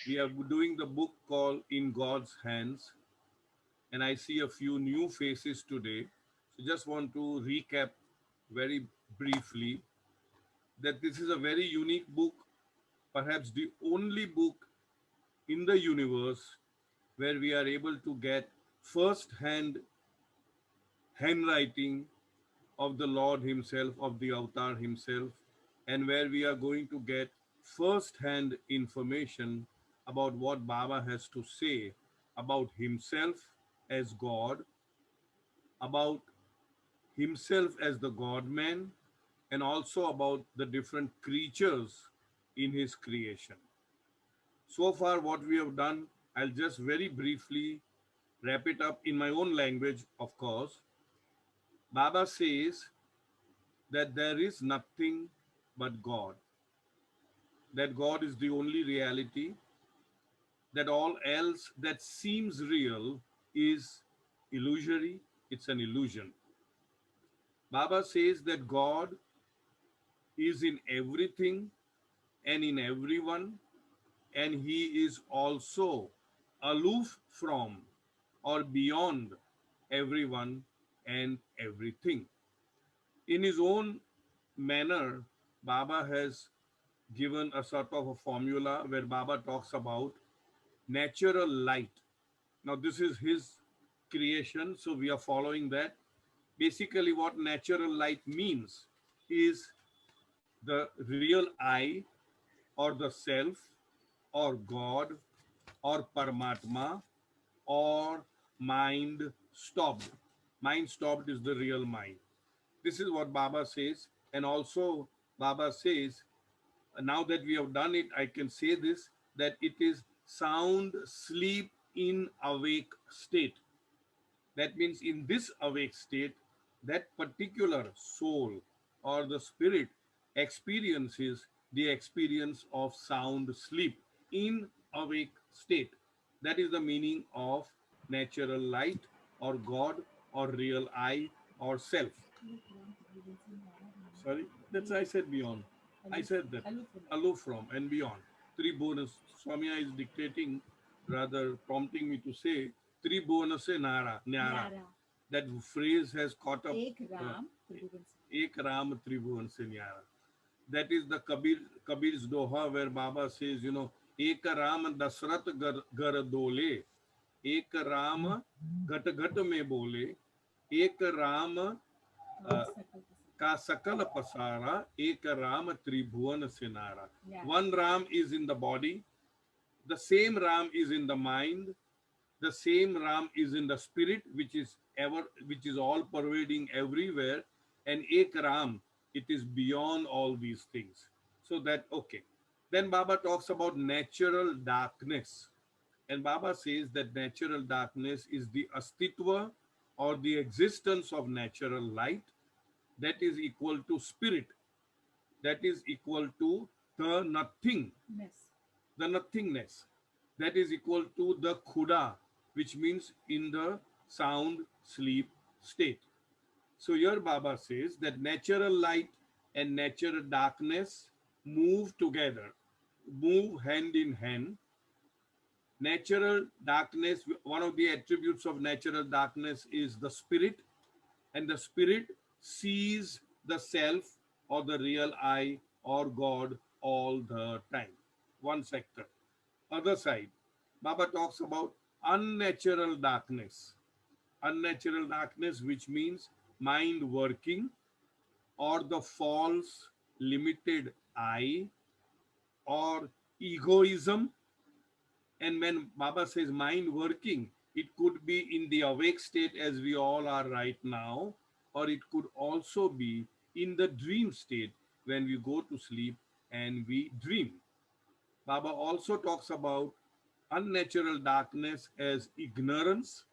We are doing the book called In God's Hands, and I see a few new faces today. So just want to recap very briefly that this is a very unique book, perhaps the only book in the universe where we are able to get first hand handwriting of the Lord Himself, of the Avatar Himself, and where we are going to get first hand information about what Baba has to say about Himself as God, about Himself as the God man, and also about the different creatures in His creation. So far, what we have done, I'll just very briefly wrap it up in my own language, of course. Baba says that there is nothing but God, that God is the only reality, that all else that seems real is illusory, it's an illusion. Baba says that God is in everything and in everyone, and He is also aloof from or beyond everyone and everything. In his own manner, Baba has given a sort of a formula where Baba talks about natural light. Now, this is his creation, so we are following that. Basically, what natural light means is the real I or the self or God or Paramatma or mind stopped. Mind stopped is the real mind. This is what Baba says. And also, Baba says, now that we have done it, I can say this, that it is sound sleep in awake state. That means in this awake state, that particular soul or the spirit experiences the experience of sound sleep in awake state. That is the meaning of natural light or God or real I or self. Sorry, that's I said beyond. I said that aloof from and beyond. Three bonus. Soumya is dictating, rather prompting me to say three bonus se nara, nyara. That phrase has caught up. Ek Ram Tribhuvan se nyara. That is the Kabir's Doha where Baba says, Ek Ram Dasrat gar dole, Ek Ram ghat ghat me bole, Ek Ram का सकल पसारा एक राम त्रिभुवन से नारा. One Ram is in the body, the same Ram is in the mind, the same Ram is in the spirit, which is all pervading everywhere, and ek Ram, it is beyond all these things. So that, okay. Then Baba talks about natural darkness, and Baba says that natural darkness is the astitva or the existence of natural light, that is equal to spirit, that is equal to the nothing, the nothingness, that is equal to the khuda, which means in the sound sleep state. So here Baba says that natural light and natural darkness move together, move hand in hand. Natural darkness, one of the attributes of natural darkness is the spirit, and the spirit sees the self or the real I or God all the time. One sector. Other side, Baba talks about unnatural darkness. Unnatural darkness, which means mind working or the false limited I or egoism. And when Baba says mind working, it could be in the awake state as we all are right now, or it could also be in the dream state when we go to sleep and we dream. Baba also talks about unnatural darkness as ignorance.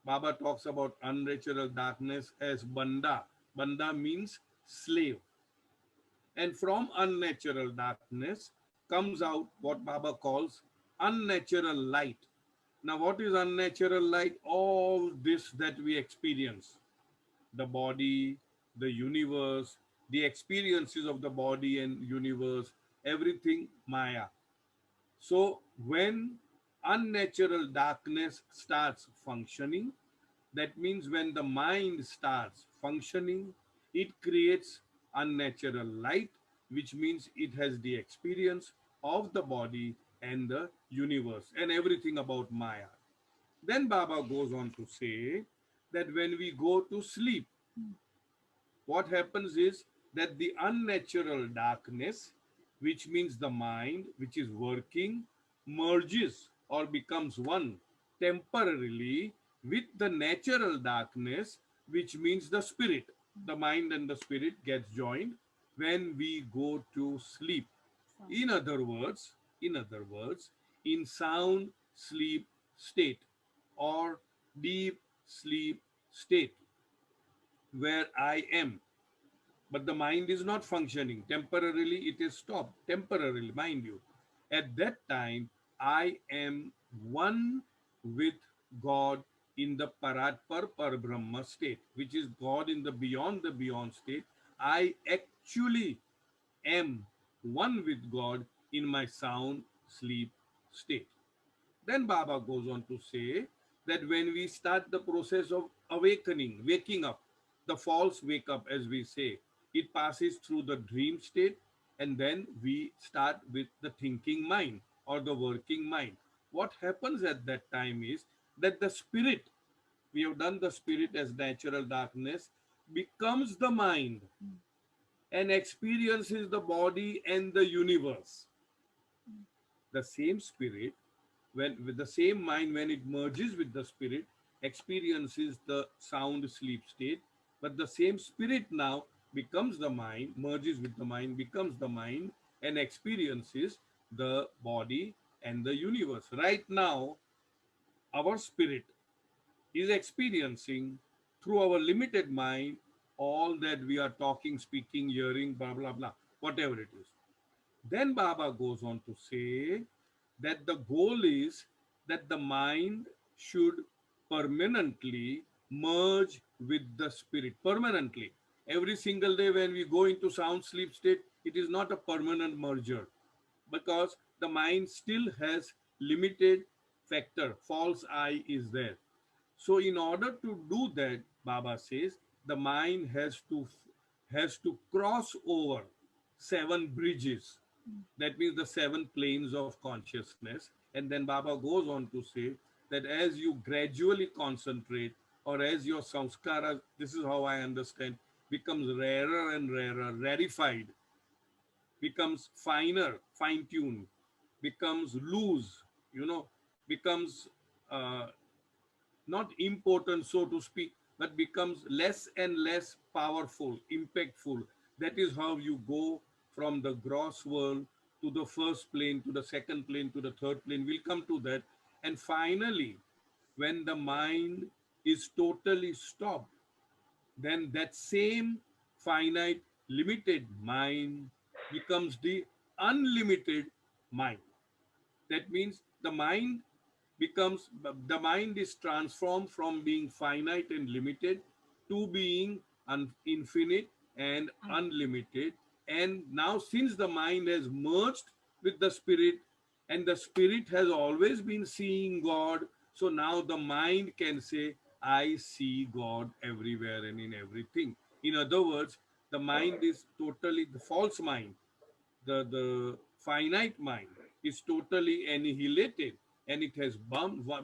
Baba talks about unnatural darkness as banda. Banda means slave. And from unnatural darkness comes out what Baba calls unnatural light. Now, what is unnatural light? All this that we experience, the body, the universe, the experiences of the body and universe, everything Maya. So when unnatural darkness starts functioning, that means when the mind starts functioning, it creates unnatural light, which means it has the experience of the body and the universe and everything about Maya. Then Baba goes on to say that when we go to sleep, what happens is that the unnatural darkness, which means the mind, which is working, merges or becomes one temporarily with the natural darkness, which means the spirit. The mind and the spirit gets joined when we go to sleep. In other words, in sound sleep state or deep sleep state where I am, but the mind is not functioning. Temporarily, it is stopped. Temporarily, mind you. At that time, I am one with God in the Paratpar Parbrahma state, which is God in the beyond state. I actually am one with God in my sound sleep state. Then Baba goes on to say that when we start the process of awakening, waking up, the false wake up, as we say, it passes through the dream state and then we start with the thinking mind or the working mind. What happens at that time is that the spirit, we have done the spirit as natural darkness, becomes the mind and experiences the body and the universe. The same spirit, when with the same mind, when it merges with the spirit, experiences the sound sleep state, but the same spirit now becomes the mind, merges with the mind, becomes the mind, and experiences the body and the universe. Right now our spirit is experiencing through our limited mind all that we are talking, speaking, hearing, blah blah blah, whatever it is. Then Baba goes on to say that the goal is that the mind should permanently merge with the spirit. Permanently. Every single day when we go into sound sleep state, it is not a permanent merger because the mind still has limited factor. False I is there. So in order to do that, Baba says the mind has to cross over seven bridges. That means the seven planes of consciousness. And then Baba goes on to say that as you gradually concentrate, or as your samskara, this is how I understand, becomes rarer and rarer, rarefied, becomes finer, fine-tuned, becomes loose, becomes uh, not important, so to speak, but becomes less and less powerful, impactful. That is how you go from the gross world to the first plane, to the second plane, to the third plane. We'll come to that. And finally, when the mind is totally stopped, then that same finite, limited mind becomes the unlimited mind. That means the mind is transformed from being finite and limited to being infinite and unlimited. And now since the mind has merged with the spirit and the spirit has always been seeing God, so now the mind can say, I see God everywhere and in everything. In other words, the mind is totally the false mind, the finite mind is totally annihilated and it has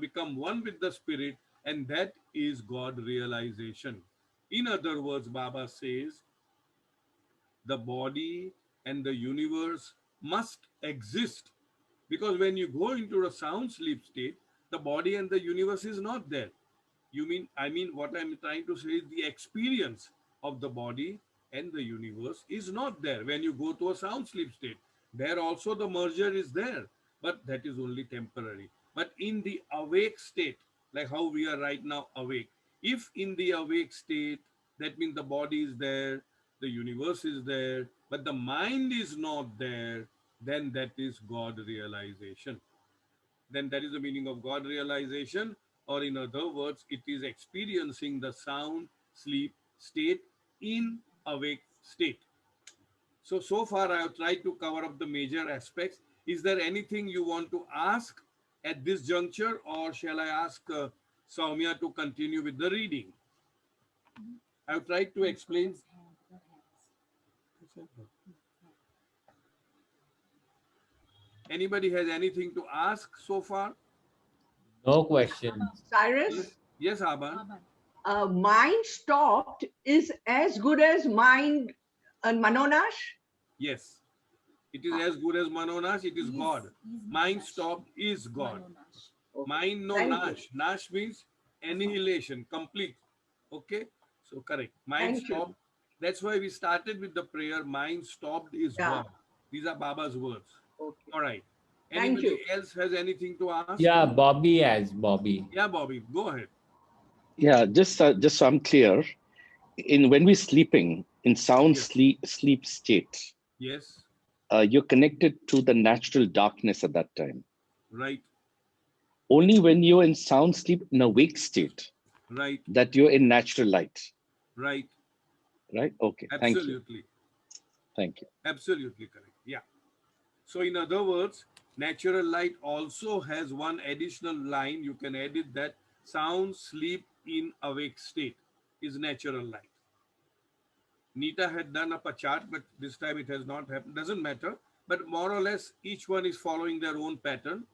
become one with the spirit, and that is God realization. In other words, Baba says the body and the universe must exist, because when you go into a sound sleep state, the body and the universe is not there. What I'm trying to say is the experience of the body and the universe is not there when you go to a sound sleep state. There also the merger is there, but that is only temporary. But in the awake state, like how we are right now awake, if in the awake state, that means the body is there, the universe is there, but the mind is not there, then that is God realization. Then that is the meaning of God realization, or in other words, it is experiencing the sound sleep state in awake state. So far I have tried to cover up the major aspects. Is there anything you want to ask at this juncture, or shall I ask Soumya to continue with the reading? I've tried to explain. Anybody has anything to ask so far? No questions. Cyrus, Yes, Aban. mind stopped is as good as mind and Manonash? Yes. It is as good as Manonash, it is God. Mind stopped is God. Okay. Mind no Thank nash. Nash means annihilation, complete. Okay? So correct. Mind Thank you. stopped. That's why we started with the prayer, mind stopped is Yeah. God. These are Baba's words. Okay. All right. Thank Anybody you. else has anything to ask? Yeah, Bobby as Bobby. Yeah, Bobby, go ahead. Yeah, just so I'm clear, in when we're sleeping in sound Yes. sleep state, Yes. you're connected to the natural darkness at that time. Right. Only when you're in sound sleep in awake state Right. that you're in natural light. Right. Right? Okay. Thank you. Absolutely. Thank you. Absolutely correct. Yeah. So in other words, natural light also has one additional line. You can edit that. Sound sleep in awake state is natural light. Nita had done up a chart, but this time it has not happened. Doesn't matter. But more or less, each one is following their own pattern.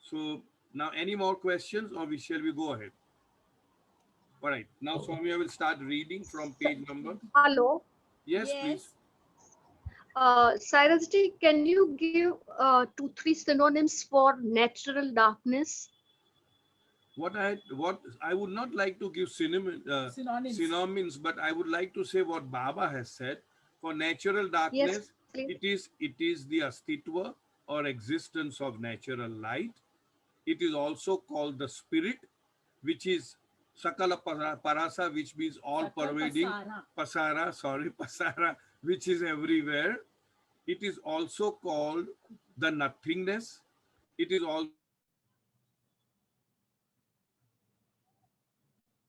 So now, any more questions, or shall we go ahead? All right. Now, Soumya will start reading from page number. Hello. Yes, please. Cyrus, can you give 2, 3 synonyms for natural darkness? What I would not like to give synonyms, but I would like to say what Baba has said. For natural Yes, darkness, please. it is the astitva or existence of natural light. It is also called the spirit, which is sakala parasa, which means all pervading. Pasara, which is everywhere. It is also called the nothingness. It is also called the emptiness. It is also called the nothingness.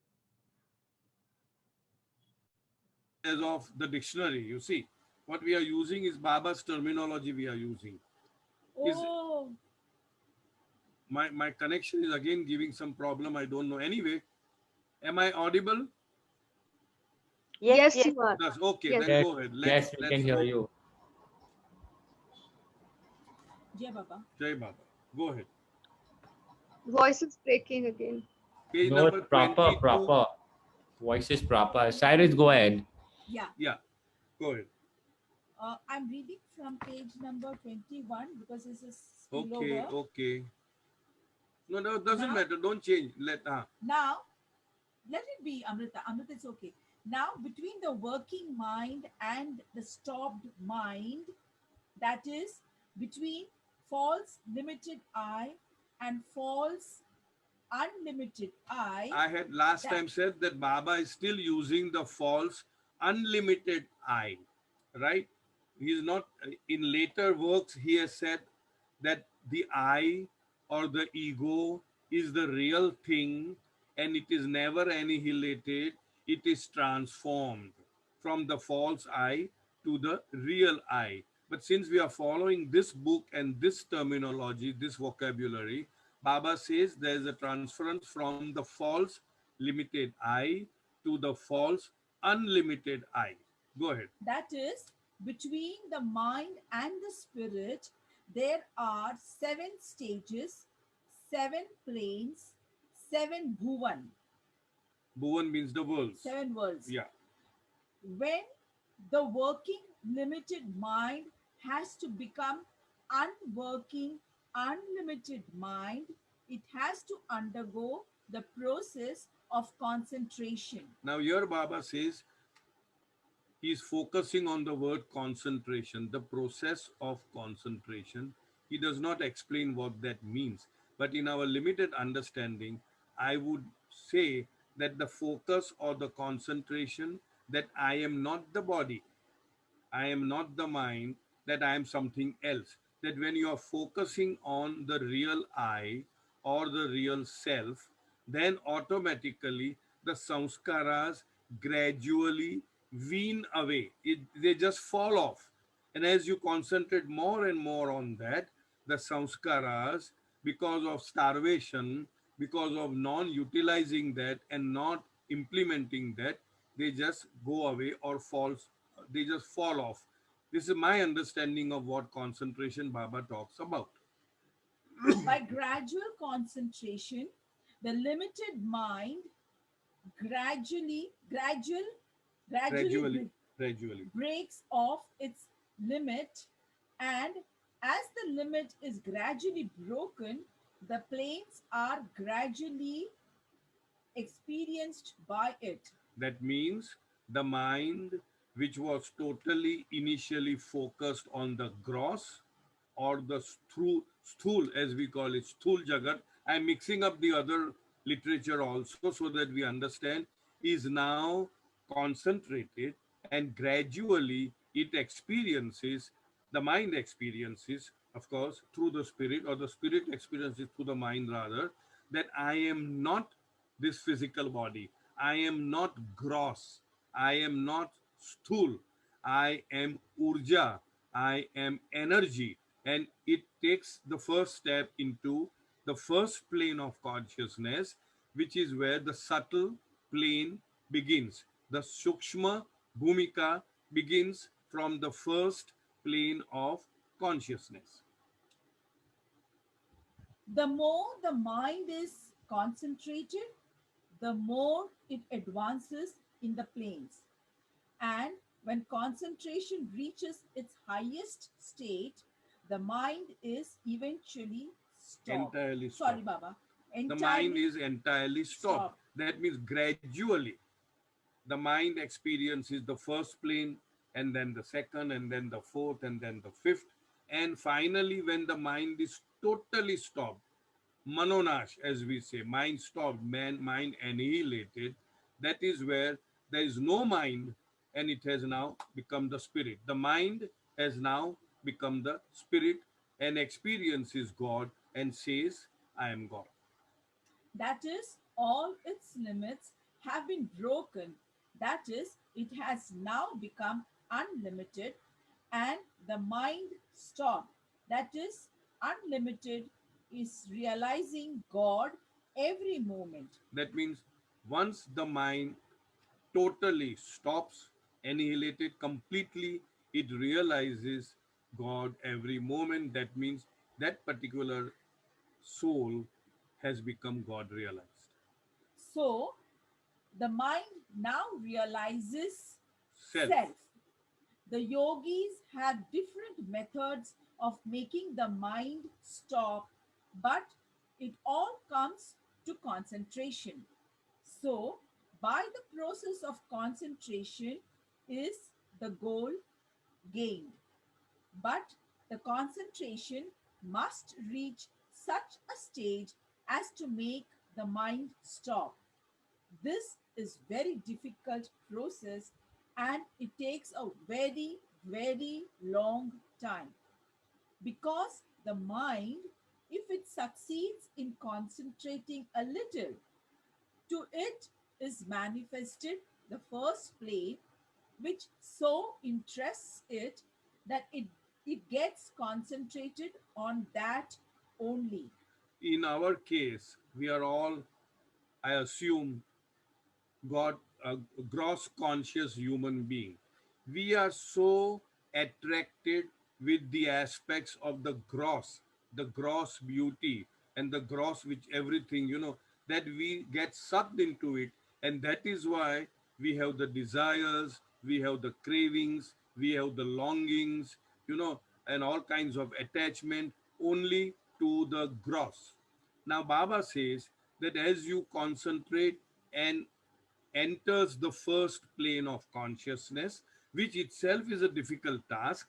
As of the dictionary, you see, what we are using is Baba's terminology we are using. My connection is again giving some problem. I don't know. Anyway, am I audible? Yes, you are. Yes. Okay, Yes. then Yes, go ahead. yes, we can hear Go. you. Jai Baba. Go ahead. Voice is breaking again. Page No, number proper, 22. Voice is proper. Cyrus, go ahead. Yeah, go ahead. I'm reading from page number 21 because this is Okay, spillover. okay. No, doesn't Now- matter. Don't change. Now, let it be, Amrita. Amrita, it's okay. Now, between the working mind and the stopped mind, that is between false limited I and false unlimited I had last that- time said that Baba is still using the false unlimited I, right? He is not, in later works, he has said that the I or the ego is the real thing and it is never annihilated, it is transformed from the false I to the real I. But since we are following this book and this terminology, this vocabulary, Baba says there is a transference from the false limited I to the false unlimited I. Go ahead. That is, between the mind and the spirit, there are 7 stages, 7 planes, 7 bhuvan, Bhuvan means the worlds. 7 worlds. Yeah. When the working limited mind has to become unworking unlimited mind, it has to undergo the process of concentration. Now here Baba says he is focusing on the word concentration, the process of concentration. He does not explain what that means. But in our limited understanding, I would say that the focus or the concentration, that I am not the body, I am not the mind, that I am something else. That when you are focusing on the real I or the real self, then automatically the samskaras gradually wean away. They just fall off. And as you concentrate more and more on that, the samskaras, because of starvation, because of non-utilizing that and not implementing that, they just go away or they just fall off. This is my understanding of what concentration Baba talks about. By gradual concentration, the limited mind gradually, gradual, gradually Gradually, gradually. breaks off its limit, and as the limit is gradually broken, the planes are gradually experienced by it. That means the mind, which was totally initially focused on the gross or the sthul, as we call it, sthul jagat. I'm mixing up the other literature also so that we understand, is now concentrated, and gradually it experiences, the mind experiences, of course, through the spirit, or the spirit experiences through the mind rather, that I am not this physical body. I am not gross. I am not sthul. I am urja. I am energy. And it takes the first step into the first plane of consciousness, which is where the subtle plane begins. The sukshma bhumika begins from the first plane of consciousness. The more the mind is concentrated, the more it advances in the planes. And when concentration reaches its highest state, the mind is eventually stopped. Entirely Sorry, stopped. Baba. The mind Entirely is entirely stopped. stopped. That means gradually the mind experiences the first plane, and then the second, and then the fourth, and then the fifth. And finally, when the mind is totally stopped, manonash, as we say, mind stopped, mind annihilated, that is where there is no mind, and it has now become the spirit. The mind has now become the spirit and experiences God and says, I am God. That is, all its limits have been broken. That is, it has now become unlimited, and the mind stopped. That is, unlimited is realizing God every moment. That means once the mind totally stops, annihilated completely, it realizes God every moment. That means that particular soul has become God realized. So, the mind now realizes Self. self. The yogis have different methods of making the mind stop, but it all comes to concentration. So, by the process of concentration is the goal gained. But the concentration must reach such a stage as to make the mind stop. This is very difficult process, and it takes a very long time, because the mind, if it succeeds in concentrating a little, to it is manifested the first plane, which so interests it that it gets concentrated on that only. In our case, we are all, I assume, God, a gross conscious human being. We are so attracted with the aspects of the gross beauty, and the gross which everything, that we get sucked into it. And that is why we have the desires, we have the cravings, we have the longings, and all kinds of attachment only to the gross. Now, Baba says that as you concentrate and enters the first plane of consciousness, which itself is a difficult task.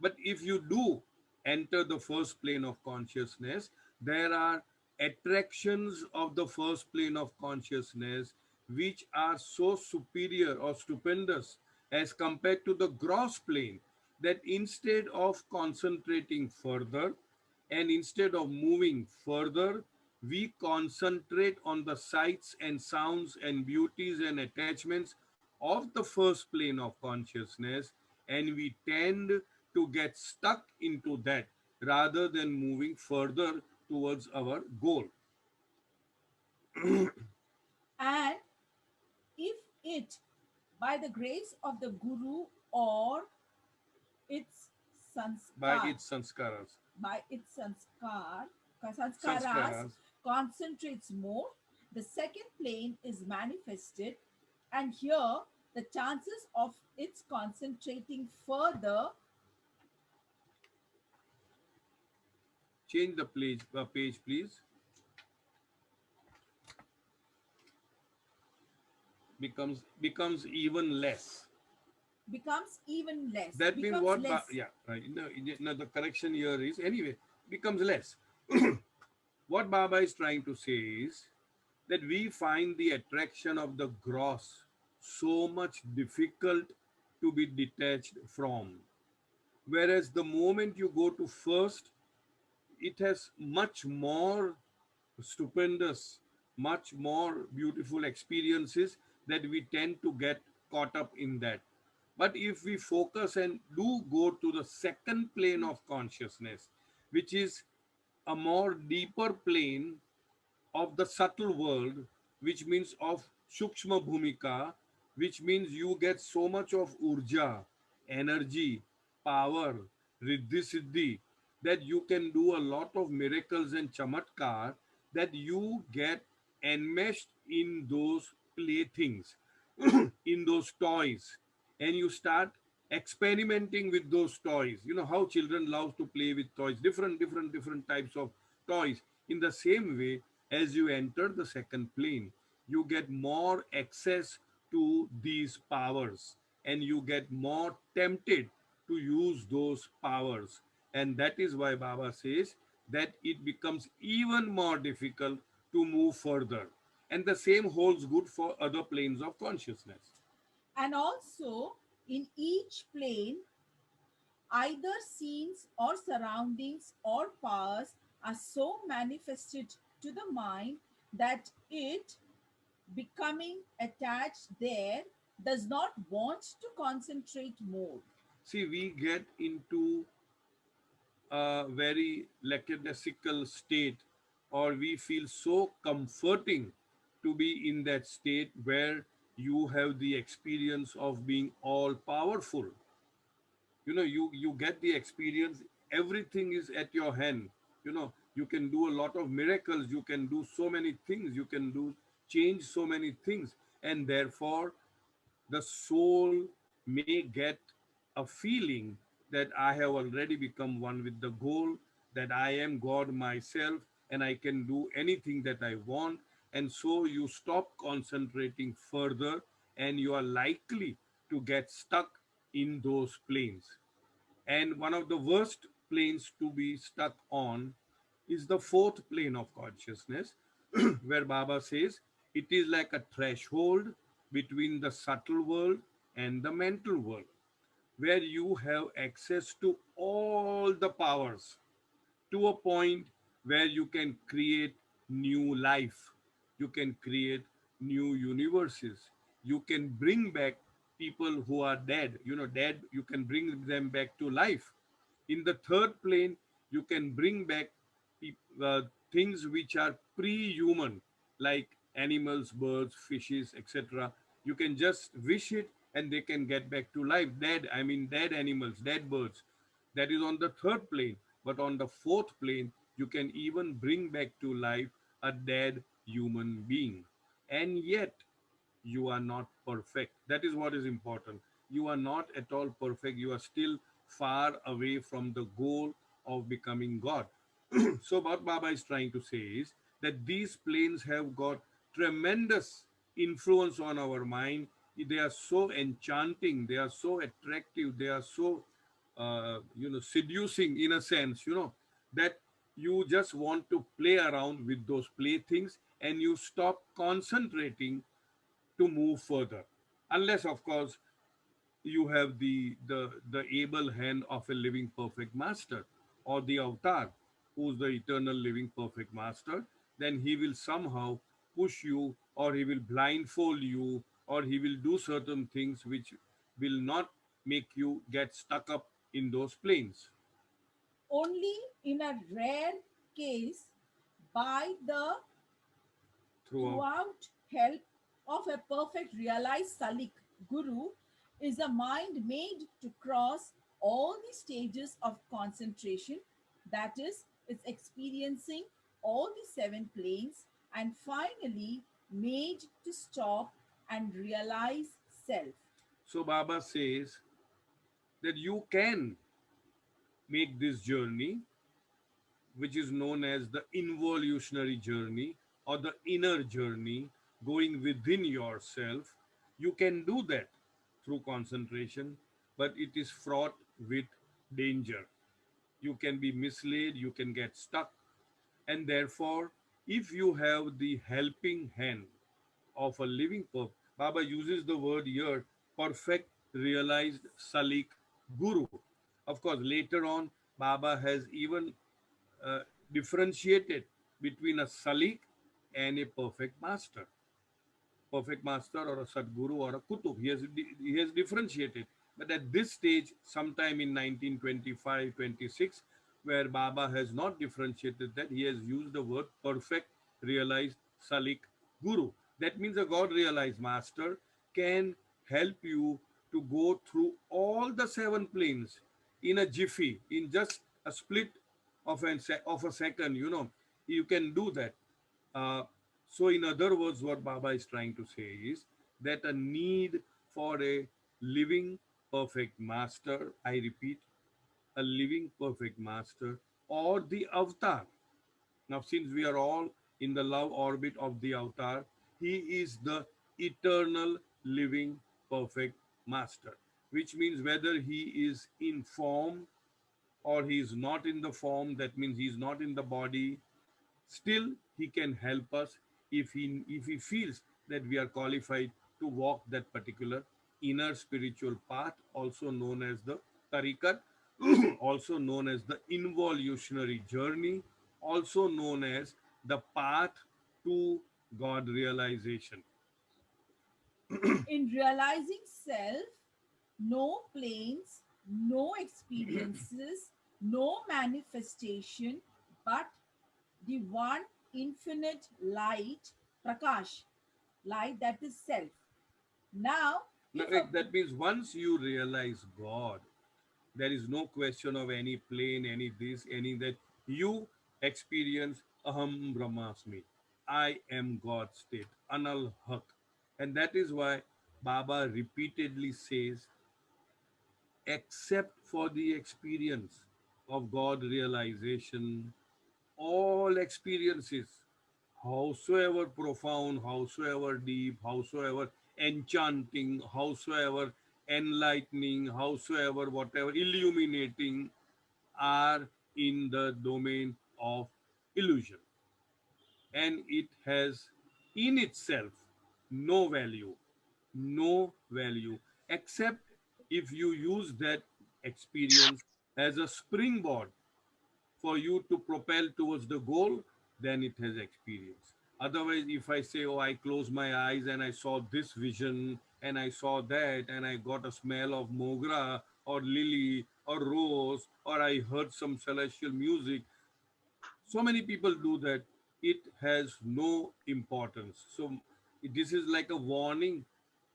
But if you do enter the first plane of consciousness, there are attractions of the first plane of consciousness which are so superior or stupendous as compared to the gross plane, that instead of concentrating further and instead of moving further, we concentrate on the sights and sounds and beauties and attachments of the first plane of consciousness, and we tend to get stuck into that rather than moving further towards our goal. And if it, by the grace of the Guru or its By sanskar, its sanskaras. by its sanskaras Sanskaras. concentrates more, the second plane is manifested, and here the chances of its concentrating further Change the page, please. Becomes even less. becomes even less, That means becomes what? less. Yeah, right. No, the correction here is anyway becomes less. What Baba is trying to say is that we find the attraction of the gross so much difficult to be detached from. Whereas the moment you go to first, it has much more stupendous, much more beautiful experiences that we tend to get caught up in that. But if we focus and do go to the second plane of consciousness, which is a more deeper plane of the subtle world, which means of Sukshma Bhumika, which means you get so much of urja, energy, power, riddhi siddhi, that you can do a lot of miracles and chamatkar, that you get enmeshed in those playthings, in those toys, and you start experimenting with those toys. You know how children love to play with toys, different types of toys. In the same way, as you enter the second plane, you get more access to these powers, and you get more tempted to use those powers. And that is why Baba says that it becomes even more difficult to move further. And the same holds good for other planes of consciousness. And also, in each plane, either scenes or surroundings or powers are so manifested to the mind that it, becoming attached there, does not want to concentrate more. See, we get into a very lackadaisical state, or we feel so comforting to be in that state where you have the experience of being all powerful. You get the experience, everything is at your hand. You can do a lot of miracles, you can do so many things, you can do change so many things, and therefore the soul may get a feeling that I have already become one with the goal, that I am God myself and I can do anything that I want. And so you stop concentrating further, and you are likely to get stuck in those planes. And one of the worst planes to be stuck on is the fourth plane of consciousness, where Baba says it is like a threshold between the subtle world and the mental world, where you have access to all the powers to a point where you can create new life, you can create new universes, you can bring back people who are dead, dead, you can bring them back to life. In the third plane, you can bring back things which are pre-human, like animals, birds, fishes, etc. You can just wish it and they can get back to life. Dead, I mean dead animals, dead birds. That is on the third plane. But on the fourth plane, you can even bring back to life a dead human being. And yet, you are not perfect. That is what is important. You are not at all perfect. You are still far away from the goal of becoming God. So, what Baba is trying to say is that these planes have got tremendous influence on our mind. They are so enchanting, they are so attractive, they are so seducing in a sense, that you just want to play around with those playthings, and you stop concentrating to move further, unless of course you have the able hand of a living perfect master, or the avatar, who's the eternal living perfect master. Then he will somehow push you, or he will blindfold you, or he will do certain things which will not make you get stuck up in those planes. Only in a rare case, by the Throughout. throughout help of a perfect realized Salik Guru, is a mind made to cross all the stages of concentration, that is, it's experiencing all the seven planes, and finally made to stop and realize self. So Baba says that you can make this journey, which is known as the involutionary journey or the inner journey, going within yourself. You can do that through concentration, but it is fraught with danger. You can be misled, you can get stuck, and therefore, if you have the helping hand of a living Baba uses the word here, perfect realized Salik Guru. Of course, later on, Baba has even uh, differentiated between a Salik and a perfect master or a Sadguru or a Kutub. He has differentiated. But at this stage, sometime in 1925-26, where Baba has not differentiated that, he has used the word perfect realized Salik Guru. That means a God realized master can help you to go through all the seven planes in a jiffy, in just a split of a second. You can do that. uh, so, in other words, what Baba is trying to say is that a need for a living perfect master, I repeat, a living perfect master or the avatar. Now, since we are all in the love orbit of the avatar, he is the eternal living perfect master, which means whether he is in form or he is not in the form, that means he is not in the body, still he can help us if he feels that we are qualified to walk that particular inner spiritual path, also known as the tariqat, also known as the involutionary journey, also known as the path to God realization. In realizing self, no planes, no experiences, no manifestation, but the one infinite light, Prakash, light that is self. Now, Now, if a that means once you realize God, there is no question of any plane, any this, any that. You experience Aham Brahmasmi. I am God state, Anal Haq. And that is why Baba repeatedly says, except for the experience of God realization, all experiences, howsoever profound, howsoever deep, howsoever enchanting, howsoever enlightening, howsoever whatever illuminating, are in the domain of illusion. And it has in itself no value, no value, except if you use that experience as a springboard for you to propel towards the goal, then it has experience. Otherwise, if I say, oh, I close my eyes and I saw this vision and I saw that and I got a smell of mogra or lily or rose or I heard some celestial music, so many people do that, it has no importance. So this is like a warning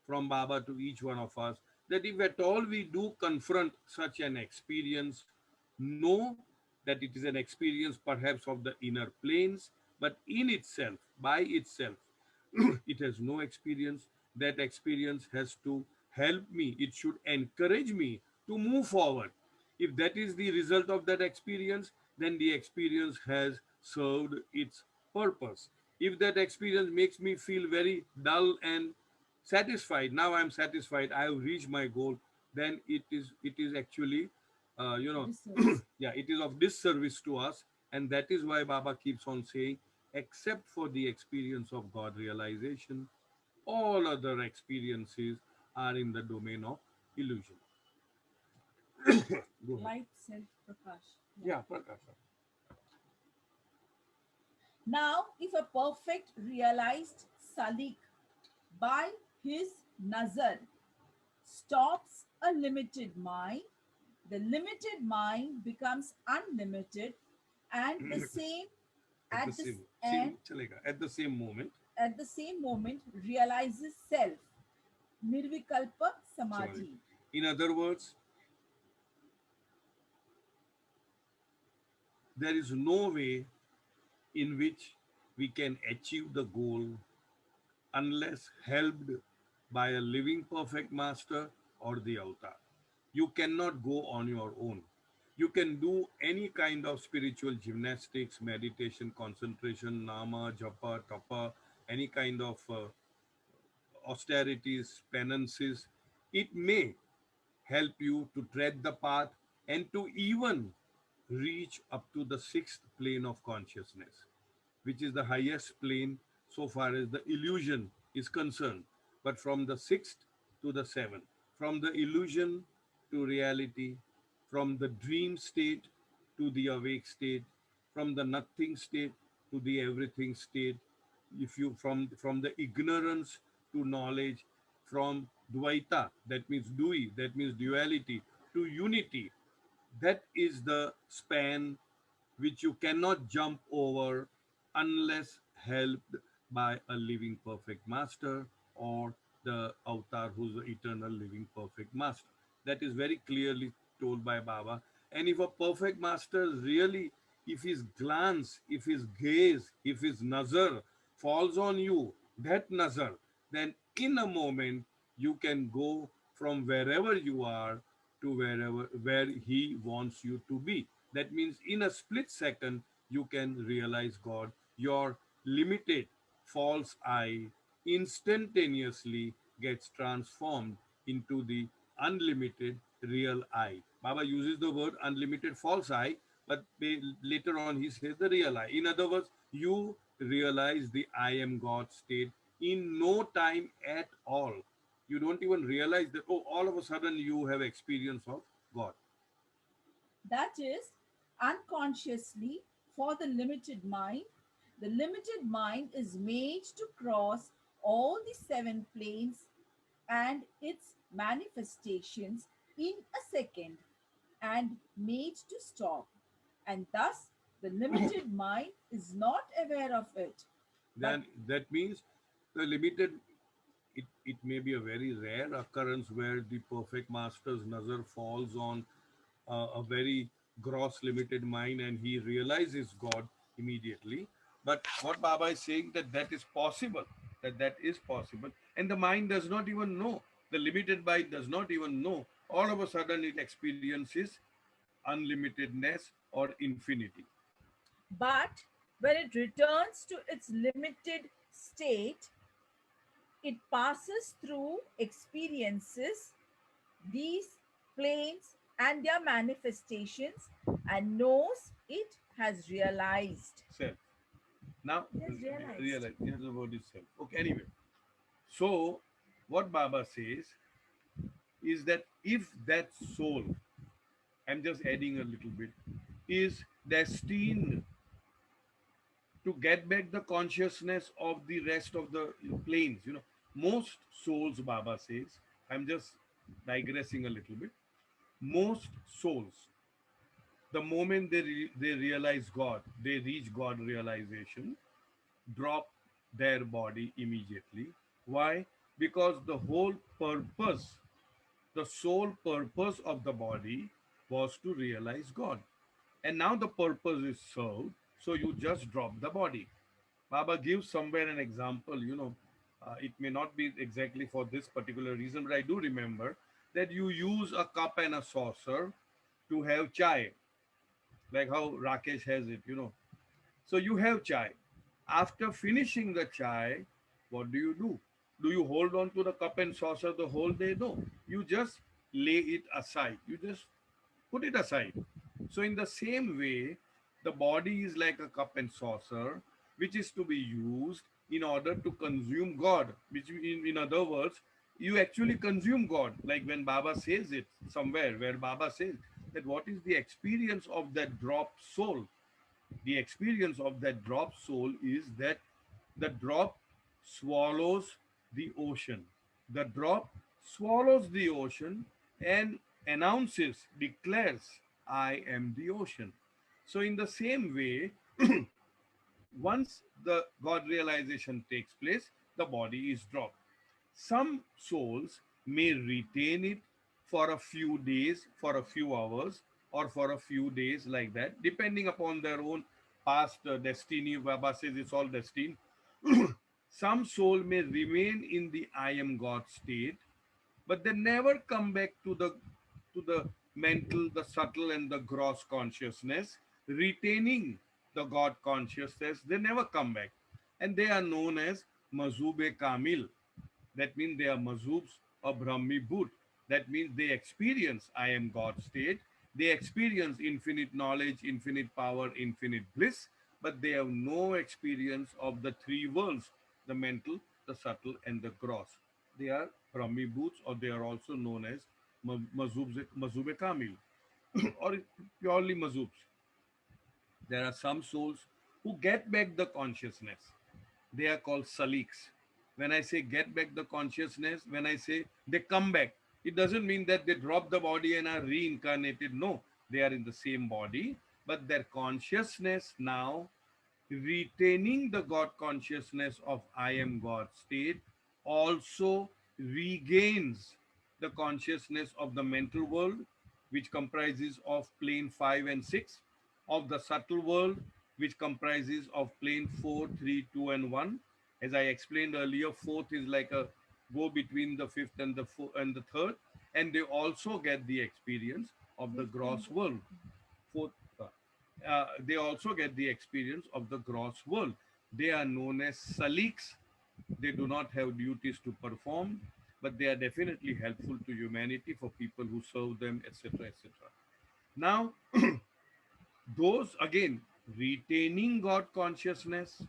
from Baba to each one of us, that if at all we do confront such an experience, know that it is an experience perhaps of the inner planes, but in itself, by itself, it has no experience. That experience has to help me, it should encourage me to move forward. If that is the result of that experience, then the experience has served its purpose. If that experience makes me feel very dull and satisfied, now I'm satisfied, I have reached my goal, then it is actually disservice. yeah, it is of disservice to us. And that is why Baba keeps on saying, except for the experience of God realization, all other experiences are in the domain of illusion. Go ahead. Light self, Prakash. Yeah. Yeah, Prakasha. Now, if a perfect realized Salik by his nazar stops a limited mind, the limited mind becomes unlimited, and the same at the at the same and chalega, at the same moment. at the same moment realizes self. Nirvikalpa Sorry. Samadhi. In other words, there is no way in which we can achieve the goal unless helped by a living perfect master or the avatar. You cannot go on your own. You can do any kind of spiritual gymnastics, meditation, concentration, nama, japa, tapa, any kind of austerities, penances. It may help you to tread the path and to even reach up to the sixth plane of consciousness, which is the highest plane so far as the illusion is concerned. But from the sixth to the seventh, from the illusion to reality, from the dream state to the awake state, from the nothing state to the everything state, if you from the ignorance to knowledge, from dvaita, that means dui, that means duality, to unity, that is the span which you cannot jump over unless helped by a living perfect master or the avatar who's the eternal living perfect master. That is very clearly told by Baba. And if a perfect master really, if his glance, if his gaze, if his nazar falls on you, that nazar, then in a moment you can go from wherever you are to where he wants you to be. That means in a split second you can realize God. Your limited false I instantaneously gets transformed into the unlimited real I. Baba uses the word unlimited false I, but later on he says the real I. In other words, you realize the I am God state in no time at all. You don't even realize that, oh, all of a sudden you have experience of God. That is, unconsciously, for the limited mind, the limited mind is made to cross all the seven planes and its manifestations in a second and made to stop. And thus, the limited mind is not aware of it. But Then that means the limited, it may be a very rare occurrence where the perfect master's nazar falls on a very gross limited mind and he realizes God immediately. But what Baba is saying, that that is possible, that is possible, and the mind does not even know. The limited mind does not even know. All of a sudden, it experiences unlimitedness or infinity. but when it returns to its limited state, it passes through experiences, these planes and their manifestations, and knows it has realized. Self. Now, It has realized. realize. Yes, the word is self. Okay. Anyway, so what Baba says is that if that soul, I'm just adding a little bit, is destined to get back the consciousness of the rest of the planes, most souls, Baba says, I'm just digressing a little bit, most souls, the moment they realize God, they reach God realization, drop their body immediately. Why? Because the whole purpose, the sole purpose of the body was to realize God. And now the purpose is served, so you just drop the body. Baba gives somewhere an example, it may not be exactly for this particular reason, but I do remember that you use a cup and a saucer to have chai, like how Rakesh has it. So you have chai. After finishing the chai, what do you do? Do you hold on to the cup and saucer the whole day? No. You just lay it aside. You just put it aside. So, in the same way, the body is like a cup and saucer, which is to be used in order to consume God. Which, in other words, you actually consume God. Like when Baba says it somewhere, where Baba says that what is the experience of that dropped soul? The experience of that drop soul is that the drop swallows the ocean. The drop swallows the ocean, and announces, declares, I am the ocean. So, in the same way, once the God realization takes place, the body is dropped. Some souls may retain it for a few days, for a few hours, or for a few days, like that, depending upon their own past destiny. Baba says it's all destined. Some soul may remain in the I am God state, but they never come back to the mental, the subtle, and the gross consciousness, retaining the God consciousness. They never come back, and they are known as Mazube Kamil. That means they are Mazubs or Brahmi Bhut. That means they experience I am God state. They experience infinite knowledge, infinite power, infinite bliss, but they have no experience of the three worlds, the mental, the subtle, and the gross. They are Brahmi Bhuts, or they are also known as Mazube Kamil, or purely Mazubs. There are some souls who get back the consciousness. They are called saliks. When I say get back the consciousness, when I say they come back, it doesn't mean that they drop the body and are reincarnated. No, they are in the same body, but their consciousness now, retaining the God consciousness of I am God state, also regains the consciousness of the mental world, which comprises of plane 5 and 6, of the subtle world, which comprises of plane 4, 3, 2, and 1. As I explained earlier, fourth is like a go between the fifth and the and the third, and they also get the experience of the gross world. Fourth, they also get the experience of the gross world. They are known as saliks. They do not have duties to perform, but they are definitely helpful to humanity for people who serve them, etc., etc. Now, those again retaining God consciousness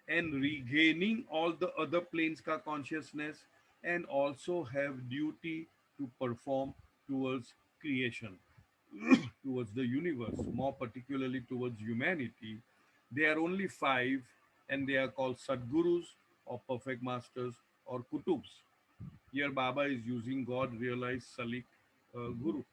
and regaining all the other planes ka consciousness, and also have duty to perform towards creation, towards the universe, more particularly towards humanity. They are only five, and they are called Sadgurus, or perfect masters, or Kutubs. Here Baba is using God realized Salik Guru.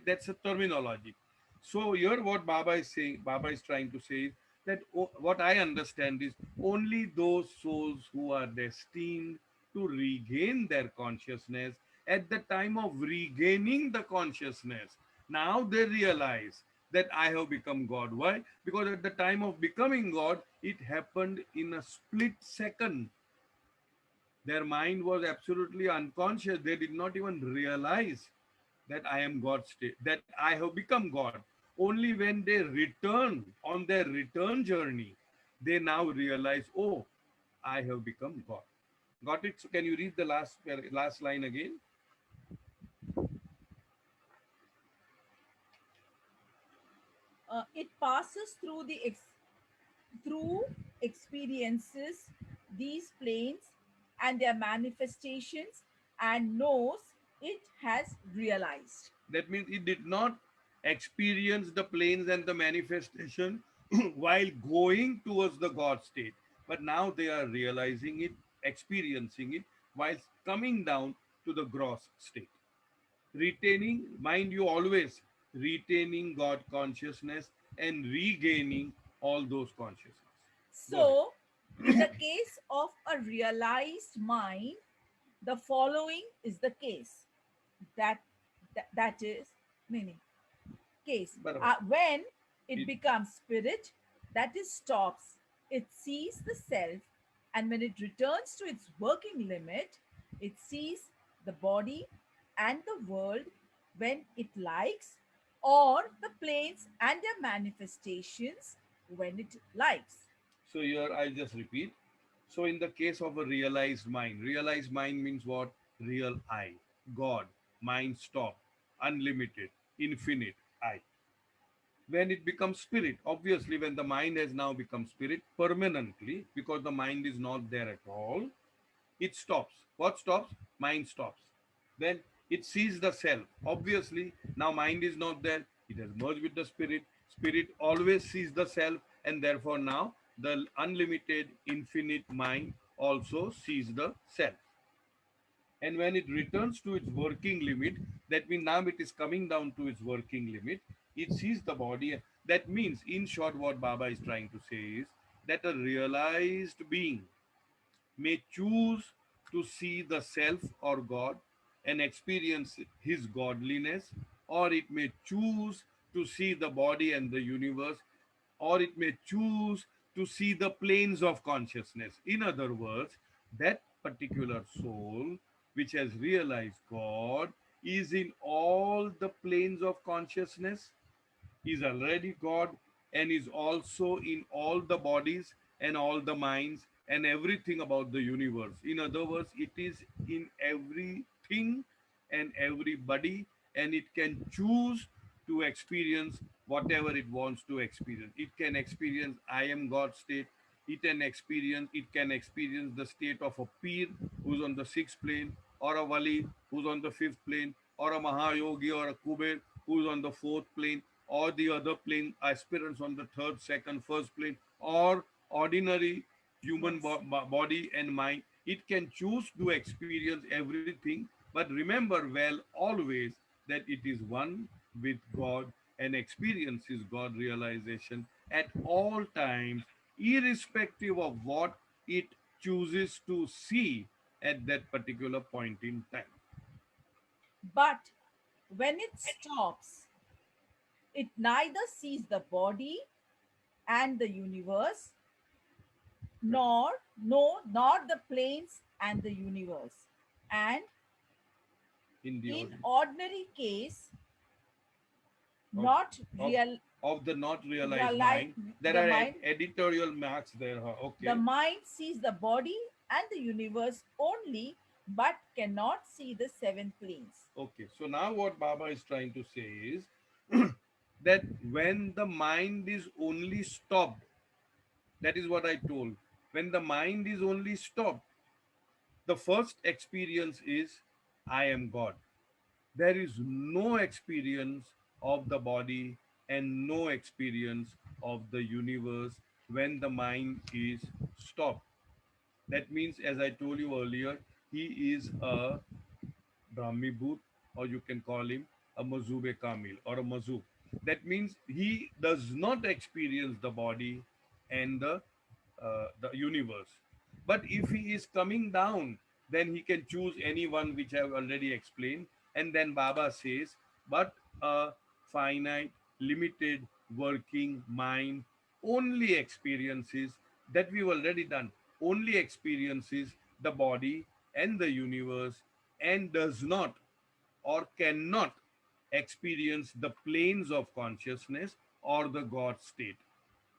That's a terminology. So here what Baba is saying, Baba is trying to say is that what I understand is only those souls who are destined to regain their consciousness, at the time of regaining the consciousness, now they realize that I have become God. Why? Because at the time of becoming God, it happened in a split second. Their mind was absolutely unconscious. They did not even realize that I am God state, that I have become God. Only when they return on their return journey, they now realize, oh, I have become God. Got it? So can you read the last line again? It passes through through experiences these planes and their manifestations and knows it has realized. That means it did not experience the planes and the manifestation while going towards the God state. But now they are realizing it, experiencing it while coming down to the gross state. Retaining, mind you, always retaining God consciousness and regaining all those consciousness. Go ahead. So, in the case of a realized mind, the following is the case. That is meaning case. Barabar. When it It- becomes spirit, that is stops. It sees the self, and when it returns to its working limit, it sees the body and the world when it likes, or the planes and their manifestations when it likes. So here I'll just repeat. So in the case of a realized mind means what? Real I, God, mind stop, unlimited, infinite I. When it becomes spirit, obviously when the mind has now become spirit permanently, because the mind is not there at all, it stops. What stops? Mind stops. Then it sees the self. Obviously, now mind is not there. It has merged with the spirit. Spirit always sees the self, and therefore now the unlimited, infinite mind also sees the self. And when it returns to its working limit, That means now it is coming down to its working limit. It sees the body. That means, in short, what Baba is trying to say is that a realized being may choose to see the self or God and experience his godliness, or it may choose to see the body and the universe, or it may choose to see the planes of consciousness. In other words, that particular soul which has realized God is in all the planes of consciousness, is already God, and is also in all the bodies and all the minds and everything about the universe. In other words, it is in everything and everybody, and it can choose to experience whatever it wants to experience. It can experience I am God state. It can experience the state of a peer who's on the sixth plane, or a wali who's on the fifth plane, or a mahayogi or a kuber who's on the fourth plane, or the other plane aspirants on the third, second, first plane, or ordinary human body and mind. It can choose to experience everything, but remember well always that it is one with God and experiences God realization at all times, irrespective of what it chooses to see at that particular point in time. But when it stops, it neither sees the body and the universe, nor the planes and the universe. And In the in order ordinary case, of, not of, real of the not realized realize mind, there the are mind editorial marks there. Huh? the Okay. mind sees the body and the universe only, but cannot see the seven planes. Okay. So now what Baba is trying to say is that when the mind is only stopped, that is what I told. When the mind is only stopped, the first experience is I am God. There is no experience of the body and no experience of the universe when the mind is stopped. That means, as I told you earlier, he is a Brahmibhut, or you can call him a Mazube Kamil or a Mazub. That means he does not experience the body and the universe. But if he is coming down, then he can choose any one which I have already explained. And then Baba says, but a finite, limited working mind only experiences, that we've already done, only experiences the body and the universe, and does not or cannot experience the planes of consciousness or the God state.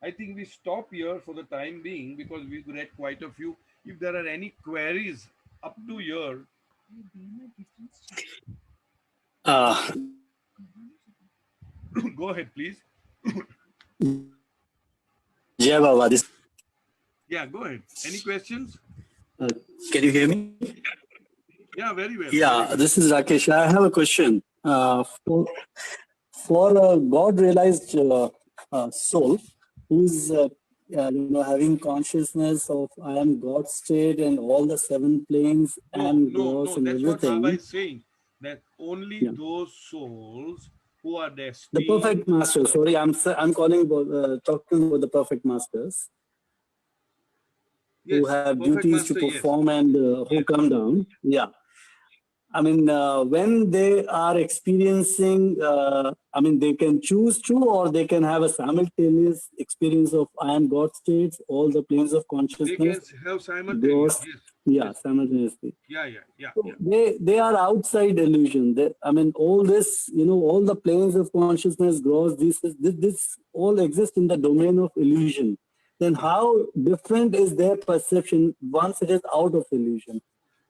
I think we stop here for the time being because we've read quite a few. If there are any queries up to here, Uh, go ahead, please. Jai Baba, this. Yeah, go ahead. Any questions? Uh, can you hear me? Yeah, very well. Very Yeah, well. this is Rakesh. I have a question. For a God realized soul who's having consciousness of I am God state and all the seven planes No, and no, gross no. and That's what Baba everything. is saying. That only Yeah, those souls who are the destined. perfect master. Sorry, I'm calling about talking about the perfect masters who Yes, have perfect duties to master. Yes, perform and who yes. come down. Yeah. I mean, when they are experiencing, they can choose to, or they can have a simultaneous experience of I am God states, all the planes of They can consciousness, have simultaneous. gross, Yes, yeah, yes. simultaneously. Yeah, yeah, yeah, So yeah. they are outside illusion. All this, all the planes of consciousness, gross, this all exist in the domain of illusion. Then Yes. how different is their perception once it is out of illusion?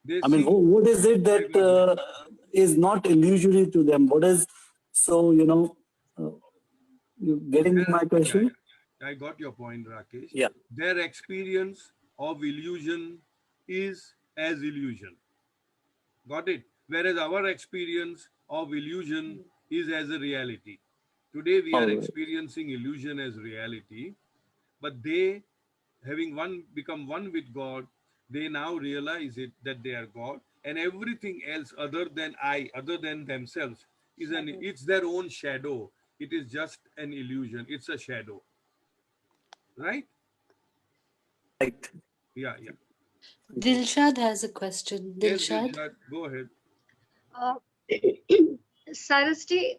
They I mean, see. what is it I that got you. is not illusory to them? What is so, uh, you getting my Yeah, question? yeah. I got your point, Rakesh. Yeah. Their experience of illusion is as illusion. Got it? Whereas our experience of illusion is as a reality. Today we are All right. experiencing illusion as reality, but they, having one become one with God, they now realize it that they are God, and everything else other than I, other than themselves, is an Shadow. it's their own shadow. It is just an illusion. It's a shadow, right? Right. Yeah, yeah. Dilshad has a question. Yes, Dilshad. Dilshad, go ahead. Uh, Cyrus ji,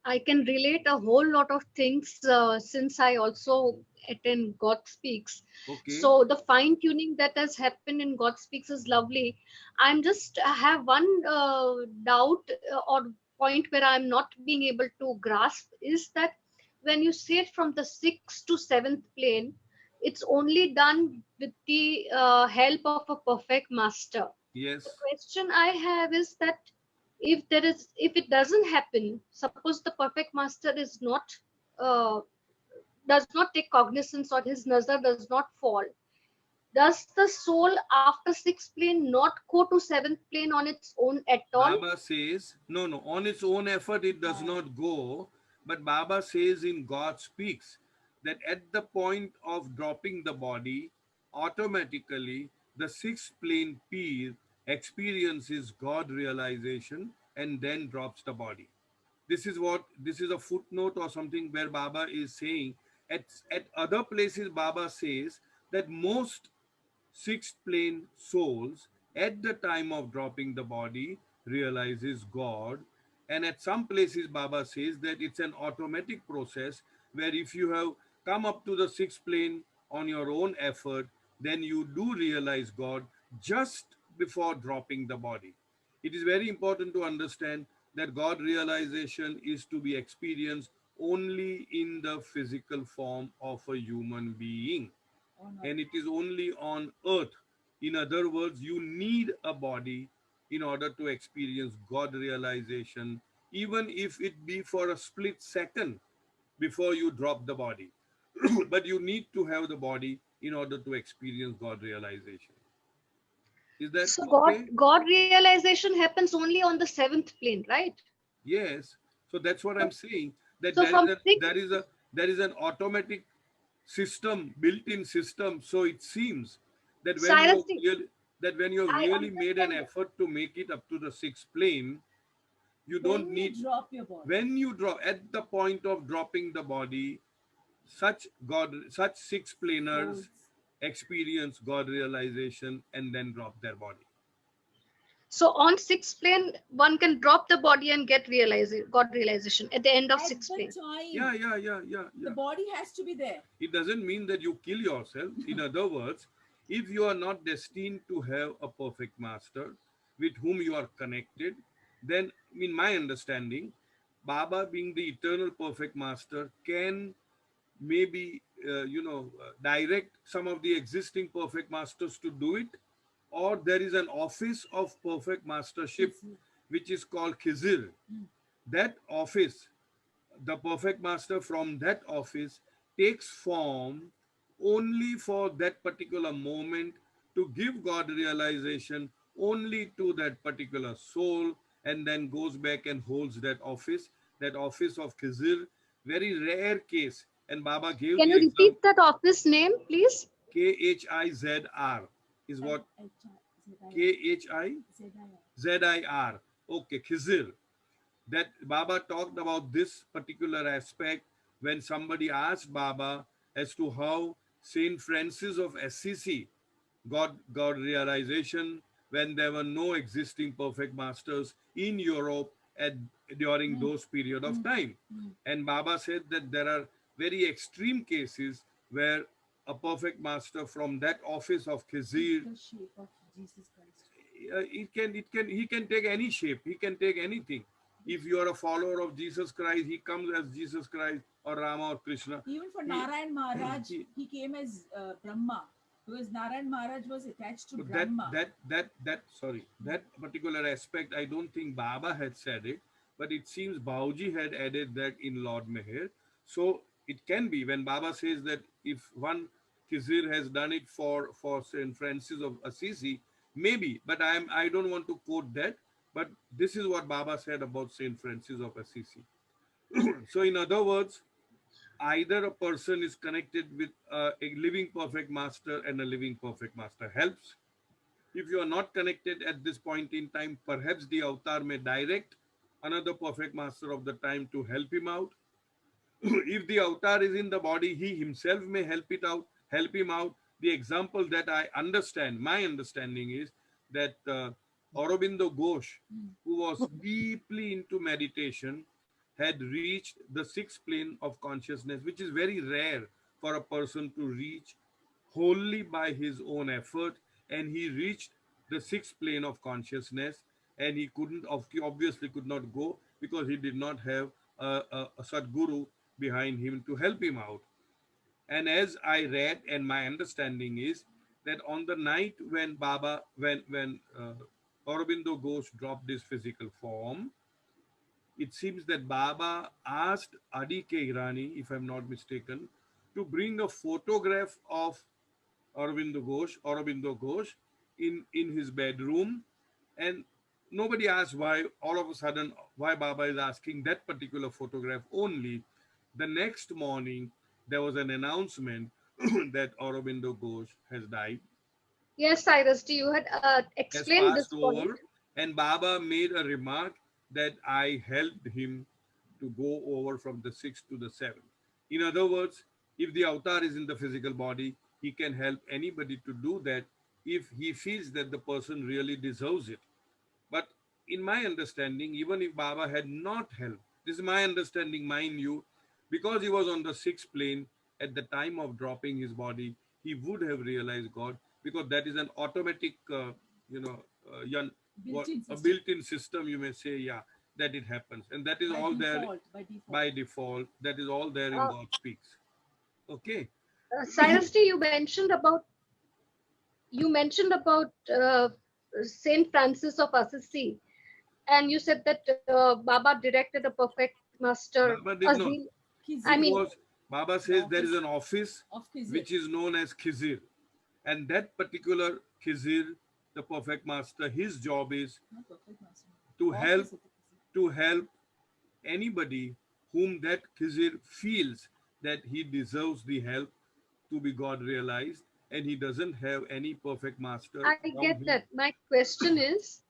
I can relate a whole lot of things since I also attend God Speaks. Okay. So the fine tuning that has happened in God Speaks is lovely. I have one doubt or point where I'm not being able to grasp is that when you say it from the sixth to seventh plane, it's only done with the help of a perfect master. The Yes. question I have is that if it doesn't happen, suppose the perfect master is not uh, does not take cognizance or his nazar does not fall, does the soul after sixth plane not go to seventh plane on its own at all? Baba says, no, no, on its own effort it does not go, but Baba says in God Speaks that at the point of dropping the body, automatically the sixth plane peer experiences God realization and then drops the body. This is a footnote or something where Baba is saying at other places Baba says that most sixth plane souls at the time of dropping the body realizes God, and at some places Baba says that it's an automatic process where if you have come up to the sixth plane on your own effort, then you do realize God just before dropping the body. It is very important to understand that God realization is to be experienced only in the physical form of a human being, and it is only on earth. In other words, you need a body in order to experience God realization, even if it be for a split second before you drop the body. But you need to have the body in order to experience God realization. Is that So okay? God realization happens only on the seventh plane, right? Yes. So that's what I'm saying. That So from sixth, there is an automatic system, built-in system. So it seems that Cyrus, when you have I really made an understand. effort to make it up to the sixth plane, you don't Then you need, drop your body. when you drop at the point of dropping the body, such six planers Souls. experience God realization and then drop their body. So on sixth plane, one can drop the body and get God realization at the end of At sixth the plane. time, the Yeah. body has to be there. It doesn't mean that you kill yourself. In other words, if you are not destined to have a perfect master with whom you are connected, then, in my understanding, Baba, being the eternal perfect master, can maybe, direct some of the existing perfect masters to do it, or there is an office of perfect mastership which is called Khizir. That office, the perfect master from that office takes form only for that particular moment to give God realization only to that particular soul, and then goes back and holds that office of Khizir. Very rare case, and Baba gave Can the you example. repeat that office name, please? Khizr is what. Khizir. Okay, Khizir. That Baba talked about this particular aspect when somebody asked Baba as to how Saint Francis of Assisi got realization when there were no existing perfect masters in Europe during those period of time. And Baba said that there are very extreme cases where a perfect master from that office of Khizir, The shape of Jesus Christ. he can take any shape, he can take anything. If you are a follower of Jesus Christ, he comes as Jesus Christ or Rama or Krishna. Even for He- Narayan Maharaj, he- he came as Brahma, because Narayan Maharaj was attached to So Brahma. that particular aspect, I don't think Baba had said it, but it seems Bauji had added that in Lord Meher. So it can be when Baba says that if one Kizir has done it for Saint Francis of Assisi, maybe, but I don't want to quote that. But this is what Baba said about Saint Francis of Assisi. So in other words, either a person is connected with a living perfect master, and a living perfect master helps, If you are not connected at this point in time, perhaps the avatar may direct another perfect master of the time to help him out. If the avatar is in the body, he himself may help him out. The example that I understand, my understanding is that Aurobindo Ghosh, who was deeply into meditation, had reached the sixth plane of consciousness, which is very rare for a person to reach wholly by his own effort. And he reached the sixth plane of consciousness, and he couldn't, obviously could not go, because he did not have a Sadguru behind him to help him out. And as I read, and my understanding is that on the night when Aurobindo Ghosh dropped his physical form, it seems that Baba asked Adi Ke Irani, if I'm not mistaken, to bring a photograph of Aurobindo Ghosh in his bedroom. And nobody asked why, all of a sudden, why Baba is asking that particular photograph only. The next morning, there was an announcement that Aurobindo Ghosh has died, Yes, Cyrus, you had has explained this passed point. over, and Baba made a remark that I helped him to go over from the sixth to the seventh. In other words, if the avatar is in the physical body, he can help anybody to do that if he feels that the person really deserves it. But in my understanding, even if Baba had not helped, this is my understanding, mind you, because he was on the sixth plane at the time of dropping his body, he would have realized God, because that is an automatic, you know, Built-in a system. built-in system, you may say, yeah, that it happens. And that is By all there default, by default. by default. That is all there in Uh, God Speaks. Okay. Cyrus, you mentioned about Saint Francis of Assisi, and you said that Baba directed a perfect master Baba did not. Azil. I Khizr It mean, was, Baba the says there is office an office of Khizr. which is known as Khizir. And that particular Khizir, the perfect master, his job is Not perfect master. to help Office of the Khizr. to help anybody whom that Khizir feels that he deserves the help to be God realized, and he doesn't have any perfect master I from get him. that. My question is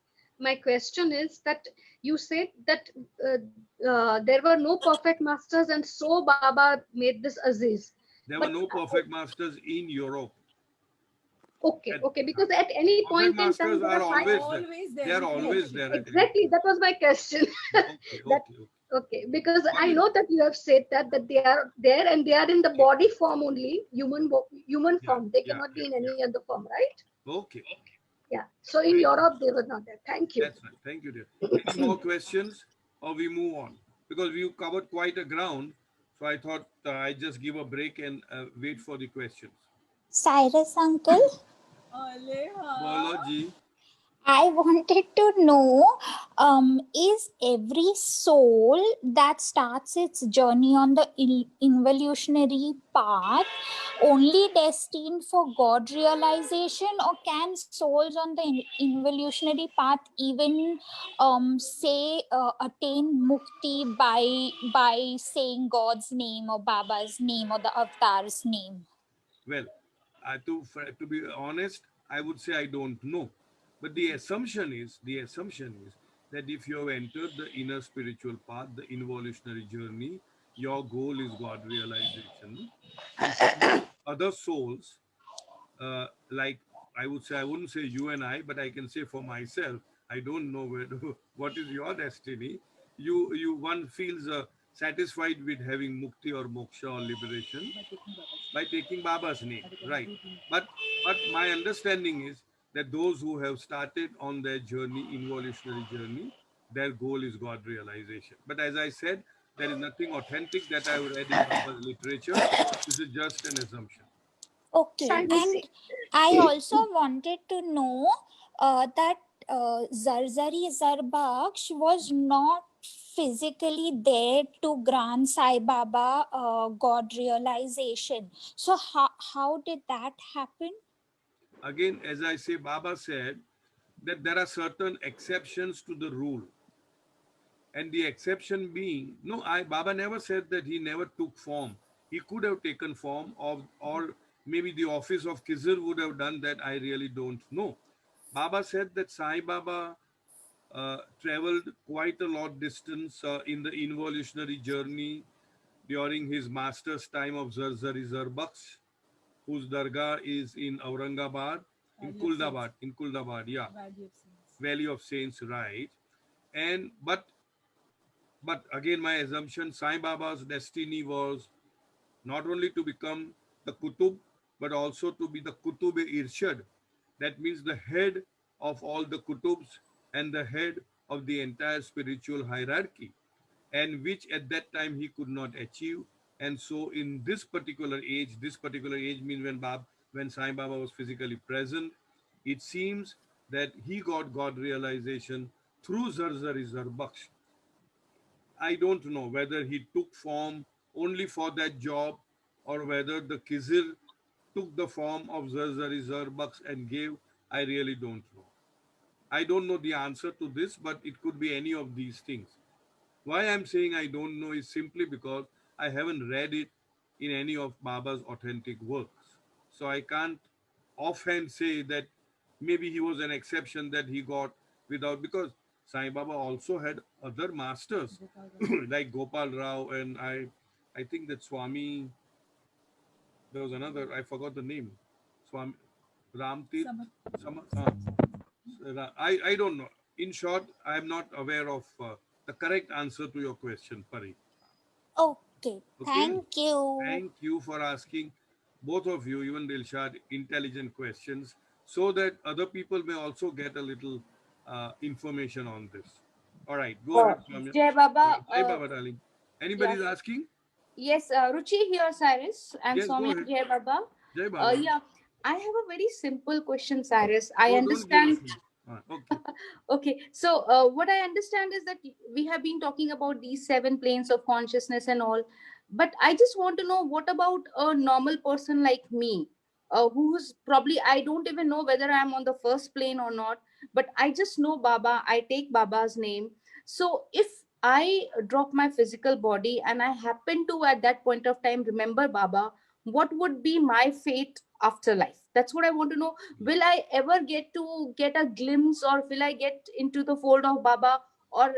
that you said that there were no perfect masters, and so Baba made this Aziz. There were But no perfect masters in Europe. okay, At, okay, because at any perfect point in time masters there are are five. always there. Always They there are in always creation. there at any Exactly, point. that was my question. Okay, That okay, okay. okay, because What I is, know that you have said that they are there and they are in the okay. body form only, human Yeah, form. They yeah, cannot yeah, be in any yeah. other form, right? Okay, Yeah. So in very good. Europe they were not there. Thank you. That's right. Thank you, dear. Any more questions, or we move on? Because we covered quite a ground, so I thought I just give a break and wait for the questions. Cyrus uncle, Aleha. Biology. I wanted to know, is every soul that starts its journey on the evolutionary path only destined for God realization, or can souls on the evolutionary path even say attain mukti by saying God's name or Baba's name or the avatar's name? Well, to be honest, I would say I don't know, but the assumption is that if you have entered the inner spiritual path, the evolutionary journey, your goal is God realization, and some other souls, like I would say, I wouldn't say you and I, but I can say for myself, I don't know what is your destiny. You one feels satisfied with having mukti or moksha or liberation by taking Baba's name, By the right? routine. But my understanding is that those who have started on their journey, evolutionary journey, their goal is God realization. But as I said, there is nothing authentic that I have read in Baba's literature. This is just an assumption. Okay, Cyrus, and I also wanted to know that Zarzari Zarbaksh was not physically there to grant Sai Baba God realization. So how did that happen? Again, as I say, Baba said that there are certain exceptions to the rule. And the exception being, no, Baba never said that he never took form. He could have taken form of, or maybe the office of Kizir would have done that. I really don't know. Baba said that Sai Baba traveled quite a lot distance in the involutionary journey during his master's time of Zarzari Zarbaks, whose dargah is in Aurangabad, in Kuldabad, yeah, Valley of Saints. Valley of Saints, right? And but again, my assumption, Sai Baba's destiny was not only to become the Kutub, but also to be the Kutub-e Irshad. That means the head of all the Kutubs and the head of the entire spiritual hierarchy, and which at that time he could not achieve. And so in this particular age means when Sai Baba was physically present, it seems that he got God realization through Zarzari Zarbaksh. I don't know whether he took form only for that job or whether the Kizir took the form of Zarzari Zarbaks and gave. I really don't know. I don't know the answer to this, but it could be any of these things. Why I'm saying I don't know is simply because I haven't read it in any of Baba's authentic works. So I can't offhand say that maybe he was an exception that he got without, because Sai Baba also had other masters like Gopal Rao, and I think that Swami, there was another, I forgot the name, Swami Ramtit. I don't know. In short, I am not aware of the correct answer to your question, Pari. Okay, Okay? thank you. Thank you for asking, both of you, even Dilshad, intelligent questions, so that other people may also get a little information on this. All right, go ahead, Soumya. Jai Baba. Jai Baba, darling. Yeah. Anybody's asking? Yes, Ruchi here, Cyrus, and Yes, go Soumya. ahead. Jai Baba. Jai Baba. Yeah, I have a very simple question, Cyrus. I Oh, don't give understand. us. Okay. Okay, so what I understand is that we have been talking about these seven planes of consciousness and all, but I just want to know, what about a normal person like me, who's probably, I don't even know whether I'm on the first plane or not, but I just know Baba, I take Baba's name. So if I drop my physical body and I happen to at that point of time remember Baba, what would be my fate after life? That's what I want to know. Will I ever get to get a glimpse, or will I get into the fold of Baba, or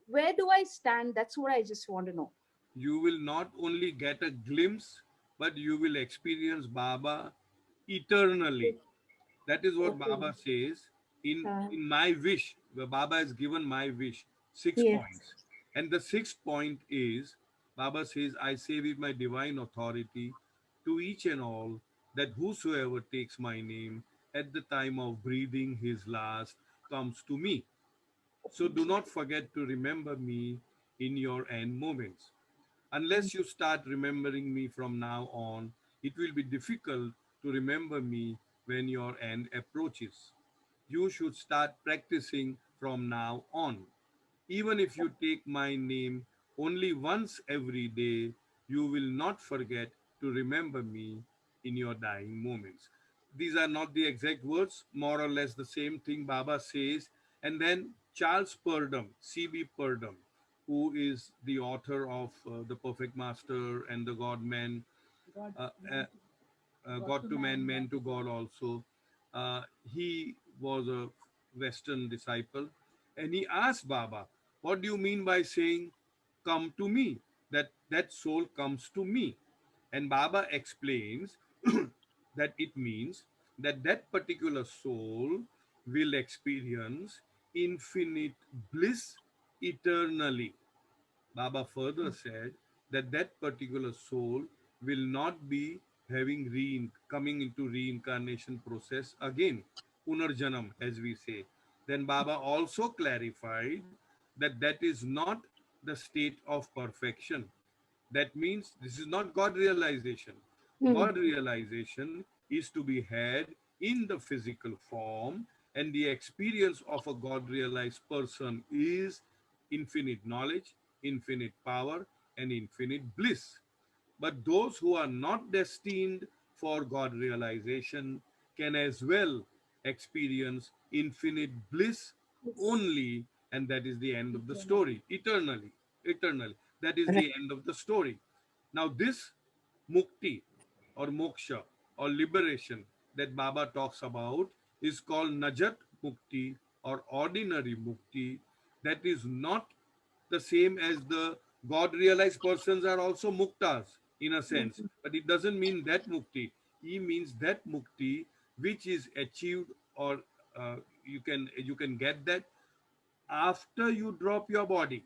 where do I stand? That's what I just want to know. You will not only get a glimpse, but you will experience Baba eternally. That is what Okay. Baba says Uh, in my wish. The Baba has given my wish 6 points. yes. And the sixth point is Baba says, I say with my divine authority to each and all that whosoever takes my name at the time of breathing his last comes to me. So do not forget to remember me in your end moments. Unless you start remembering me from now on, it will be difficult to remember me when your end approaches. You should start practicing from now on. Even if you take my name only once every day, you will not forget to remember me in your dying moments. These are not the exact words, more or less the same thing Baba says. And then Charles Purdom, C.B. Purdom, who is the author of The Perfect Master and The God Man, God, uh, man uh, God to Man, Man to God also. He was a Western disciple, and he asked Baba, "What do you mean by saying, 'Come to me'? That soul comes to me." And Baba explains that it means that that particular soul will experience infinite bliss eternally. Baba further said that that particular soul will not be coming into reincarnation process again, punarjanam as we say. Then Baba also clarified that that is not the state of perfection. That means this is not God realization. Hmm. God realization is to be had in the physical form, and the experience of a God realized person is infinite knowledge, infinite power, and infinite bliss. But those who are not destined for God realization can as well experience infinite bliss only, and that is the end of the story. Eternally. Eternally. That is the end of the story. Now, this mukti or moksha or liberation that Baba talks about is called Najat mukti or ordinary mukti, that is not the same as the God realized persons are also muktas in a sense, but it doesn't mean that mukti. He means that mukti which is achieved, or you can get that after you drop your body,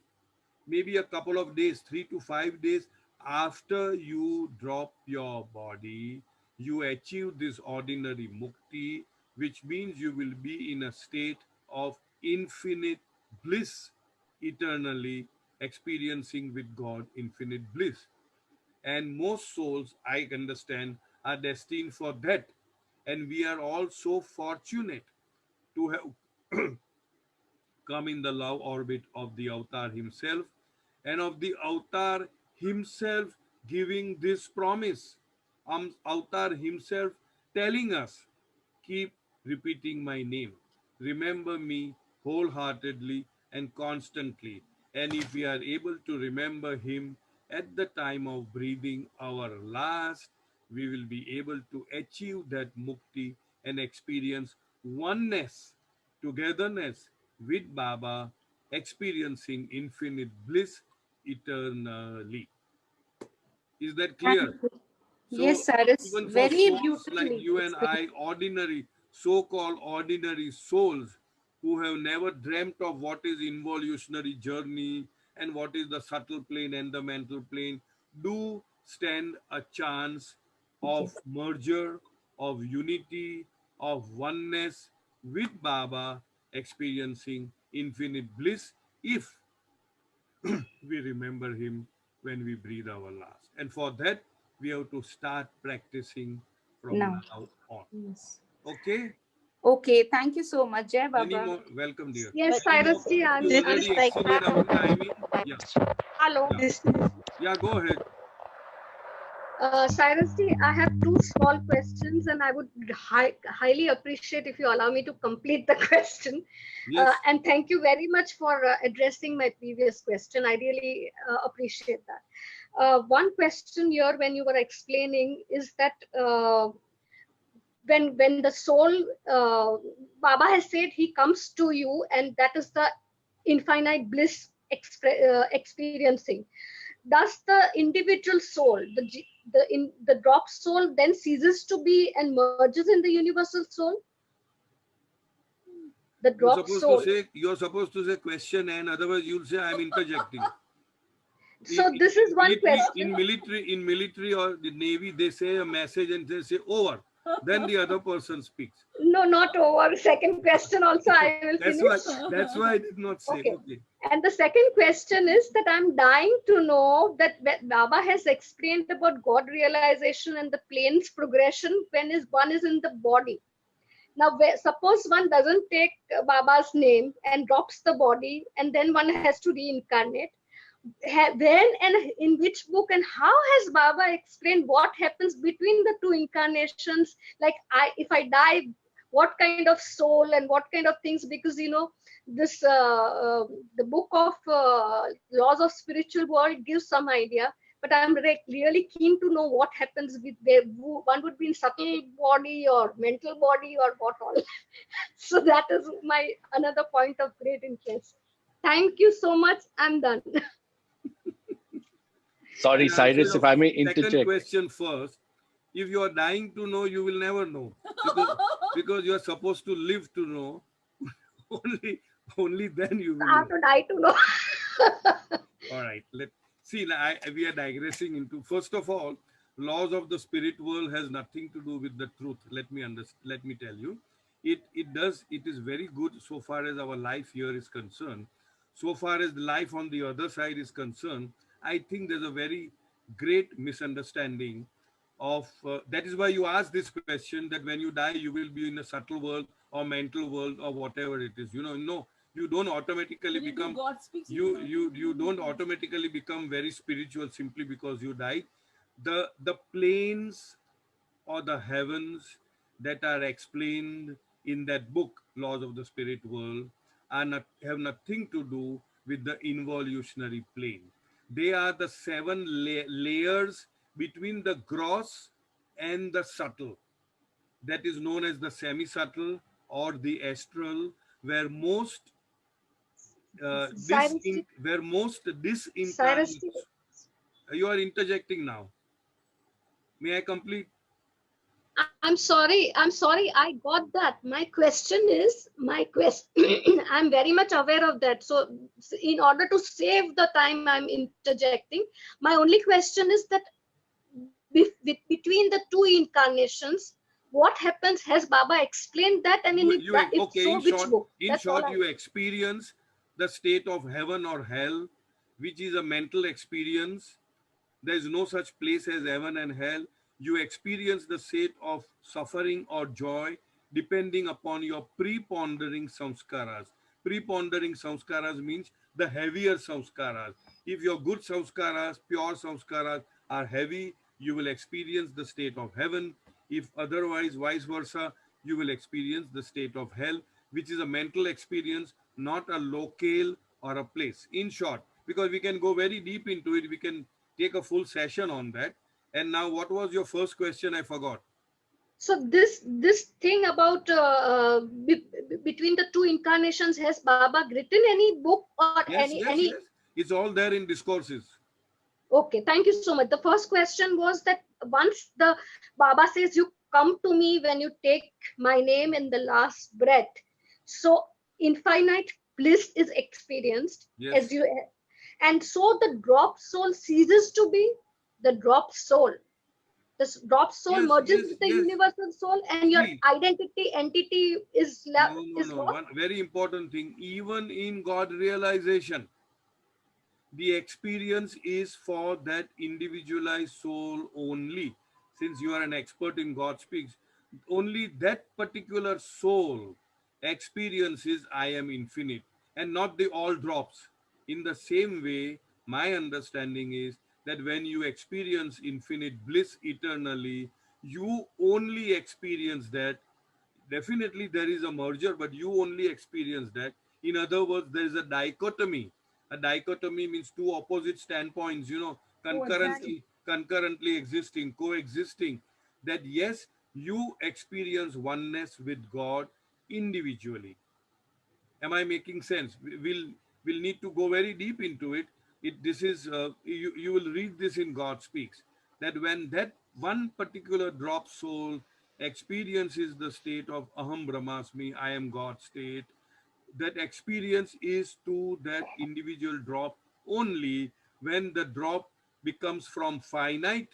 maybe a couple of days, 3 to 5 days after you drop your body, you achieve this ordinary mukti, which means you will be in a state of infinite bliss, eternally experiencing with God infinite bliss. And most souls, I understand, are destined for that. And we are all so fortunate to have come in the love orbit of the avatar himself, and of the avatar himself giving this promise. Avatar himself telling us, keep repeating my name, remember me wholeheartedly and constantly. And if we are able to remember him at the time of breathing our last, we will be able to achieve that mukti and experience oneness, togetherness with Baba, experiencing infinite bliss eternally. Is that clear? Thank you. So Yes, Cyrus, even for very souls like beautifully you and explained. I, ordinary, so-called ordinary souls who have never dreamt of what is involutionary journey and what is the subtle plane and the mental plane, do stand a chance of Yes. merger, of unity, of oneness with Baba, experiencing infinite bliss if we remember him when we breathe our last. And for that, we have to start practicing from Now. now on. Yes. Okay? Okay, thank you so much, Jai Any Baba. more? Welcome, dear. Yes, But Any more? Cyrus ji, I'm We this done. is already like exceeded our timing. Yeah, Hello. yeah. Yeah, go ahead. Cyrus ji, I have two small questions, and I would highly appreciate if you allow me to complete the question. Yes. And thank you very much for addressing my previous question. I really appreciate that. One question here, when you were explaining, is that when the soul, Baba has said he comes to you, and that is the infinite bliss experiencing. Does the individual soul, the drop soul, then ceases to be and merges in the universal soul? The You're drop supposed to soul. say question, and otherwise you'll say I'm interjecting. So this is one question. In military or the navy, they say a message and they say over. Then the other person speaks. No, not over. Second question also I will That's finish. why I did not say. Okay. Okay. And the second question is that I'm dying to know that Baba has explained about God realization and the planes progression when one is in the body. Now, suppose one doesn't take Baba's name and drops the body, and then one has to reincarnate. When and in which book and how has Baba explained what happens between the two incarnations? Like, if I die, what kind of soul and what kind of things? Because this the book of Laws of Spiritual World gives some idea, but I'm really keen to know what happens with one would be in subtle body or mental body or what all. So that is my another point of great interest. Thank you so much. I'm done. Sorry, I'll answer Cyrus, your if I may second interject. question first. If you are dying to know, you will never know because you are supposed to live to know. Only then you will I know. have to die to know. All right. Let's see. We are digressing into, first of all, laws of the spirit world has nothing to do with the truth. Let me tell you, it does. It is very good so far as our life here is concerned. So far as the life on the other side is concerned, I think there's a very great misunderstanding of. That is why you ask this question, that when you die, you will be in a subtle world or mental world or whatever it is. No, you don't automatically when you do become. God speaks, You don't automatically become very spiritual simply because you died. The planes or the heavens that are explained in that book, Laws of the Spirit World, have nothing to do with the involutionary plane. They are the seven layers between the gross and the subtle, that is known as the semi-subtle or the astral, where most Cyrus, Cyrus, disincarnate. You are interjecting now. May I complete? I'm sorry, I got that. My question is, my question, I'm very much aware of that. So, in order to save the time, I'm interjecting. My only question is that between the two incarnations, what happens? Has Baba explained that? And if Okay, so, which book? in That's all short, I. you experience the state of heaven or hell, which is a mental experience. There is no such place as heaven and hell. You experience the state of suffering or joy depending upon your prepondering samskaras. Prepondering samskaras means the heavier samskaras. If your good samskaras, pure samskaras are heavy, you will experience the state of heaven. If otherwise, vice versa, you will experience the state of hell, which is a mental experience, not a locale or a place. In short, because we can go very deep into it, we can take a full session on that. And now, what was your first question? I forgot. So this thing about between the two incarnations, has Baba written any book or Yes, yes, any? yes. It's all there in discourses. Okay, thank you so much. The first question was that once the Baba says, you come to me when you take my name in the last breath. So infinite bliss is experienced Yes. as you, and so the drop soul ceases to be the drop soul. This drop soul Yes, merges yes, with the yes. universal soul, and your See, identity entity is no, no, is no. lost. One very important thing, even in God realization, the experience is for that individualized soul only. Since you are an expert in God speaks, only that particular soul experiences I am infinite and not the all drops. In the same way, my understanding is that when you experience infinite bliss eternally, you only experience that. Definitely there is a merger, but you only experience that. In other words, there is a dichotomy. A dichotomy means two opposite standpoints, concurrently existing, coexisting. That yes, you experience oneness with God individually. Am I making sense? We'll need to go very deep into it. This is you will read this in God Speaks, that when that one particular drop soul experiences the state of Aham Brahmasmi, I am God state, that experience is to that individual drop only when the drop becomes from finite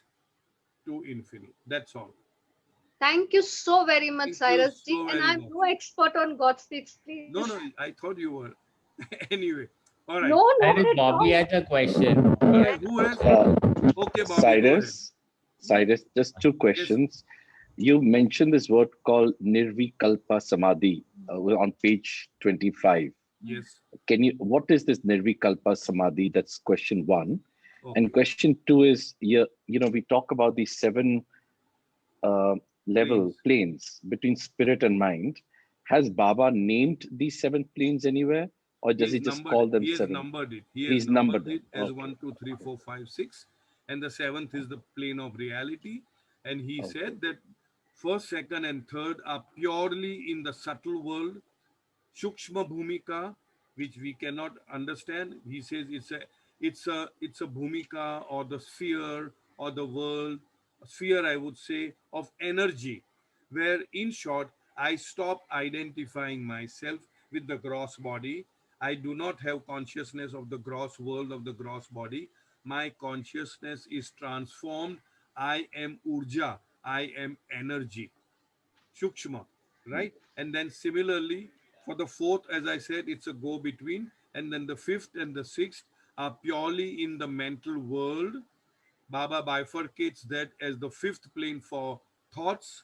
to infinite. That's all. Thank you so very much, Thank you Cyrus ji. so And very I'm much. no expert on God speaks, please. No, I thought you were. Anyway, all right. No, not Cyrus, at Bobby all. has a question. All right, who has? Okay, Bobby, go ahead. Cyrus, just two Yes, questions. You mentioned this word called Nirvikalpa Samadhi on page 25. yes. What is this Nirvikalpa Samadhi? That's question one. Okay. And question two is, we talk about these seven level planes between spirit and mind. Has Baba named these seven planes anywhere, or does he just call them He has seven? numbered it. He has He's numbered numbered them. it as Okay. 1, 2, 3, 4, 5, 6. And the seventh is the plane of reality. And he said that first, second, and third are purely in the subtle world, Shukshma Bhumika, which we cannot understand. He says it's a Bhumika or the sphere or the world, sphere I would say, of energy, where in short, I stop identifying myself with the gross body. I do not have consciousness of the gross world of the gross body. My consciousness is transformed. I am Urja. I am energy. Shukshma, right? And then similarly, for the fourth, as I said, it's a go between. And then the fifth and the sixth are purely in the mental world. Baba bifurcates that as the fifth plane for thoughts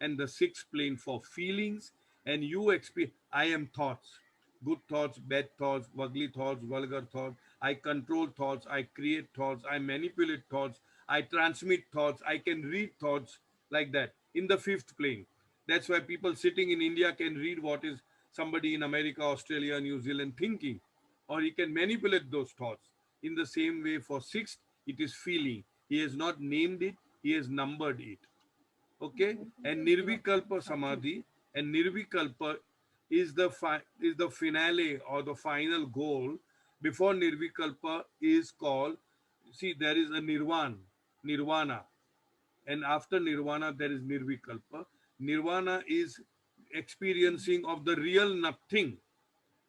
and the sixth plane for feelings. And you experience, I am thoughts, good thoughts, bad thoughts, ugly thoughts, vulgar thoughts. I control thoughts, I create thoughts, I manipulate thoughts, I transmit thoughts, I can read thoughts, like that in the fifth plane. That's why people sitting in India can read what is somebody in America, Australia, New Zealand thinking, or he can manipulate those thoughts. In the same way, for sixth, it is feeling. He has not named it, he has numbered it. Okay? And Nirvikalpa Samadhi and Nirvikalpa is the finale or the final goal. Before Nirvikalpa is called, see, there is a Nirvana, and after Nirvana there is Nirvikalpa. Nirvana is experiencing of the real nothing,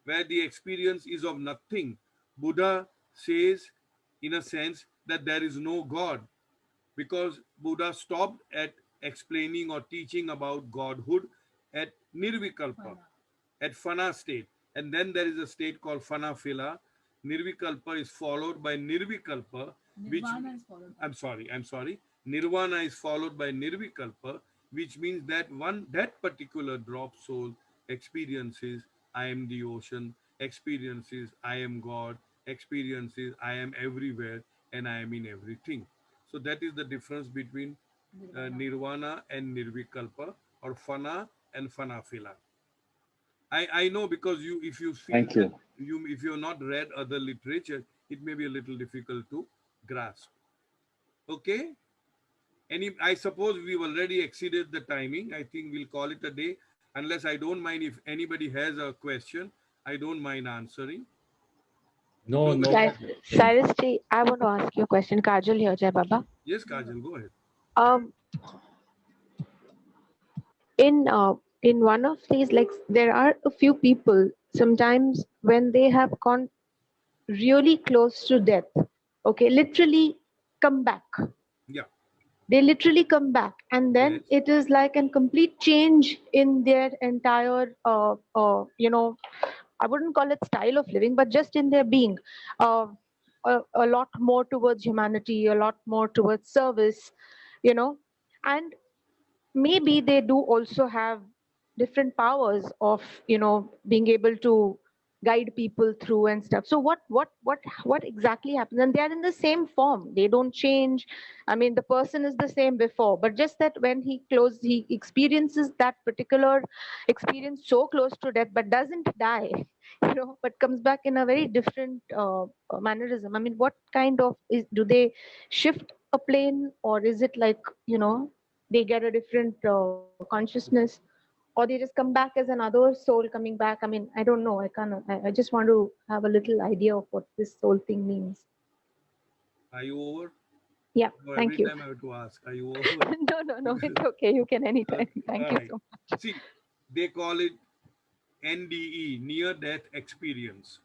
where the experience is of nothing. Buddha says, in a sense, that there is no God, because Buddha stopped at explaining or teaching about Godhood at Nirvikalpa, at Fana state. And then there is a state called Fana Phila. Nirvikalpa is followed by Nirvikalpa, which Nirvana is followed by. I'm sorry. Nirvana is followed by Nirvikalpa, which means that that particular drop soul experiences I am the ocean, experiences I am God, experiences I am everywhere and I am in everything. So that is the difference between Nirvana and Nirvikalpa, or Fana and Fanafila. I know, because you, if you feel Thank that you. if you have not read other literature, it may be a little difficult to grasp. Okay. I suppose we've already exceeded the timing. I think we'll call it a day, unless I don't mind if anybody has a question. I don't mind answering. No, no Nobody has. questions. Cyrus ji, I want to ask you a question. Kajal here, Jai Baba. Yes, Kajal, go ahead. Um, in one of these, like there are a few people sometimes when they have gone really close to death, okay, literally come back. Yeah. They literally come back, and then Yes. it is like a complete change in their entire, I wouldn't call it style of living, but just in their being. Uh, a lot more towards humanity, a lot more towards service, you know, and maybe they do also have different powers of, being able to guide people through and stuff. So what exactly happens? And they are in the same form, they don't change. I mean, the person is the same before, but just that when he experiences that particular experience so close to death, but doesn't die, but comes back in a very different mannerism. I mean, what kind of do they shift a plane, or is it like, they get a different consciousness, or they just come back as another soul coming back? I mean, I don't know. I just want to have a little idea of what this soul thing means. Are you over? Yeah, No, thank every you. time I have to ask, are you over? No, it's okay. You can anytime. Okay, Thank all you right. so much. See, they call it NDE, near death experience.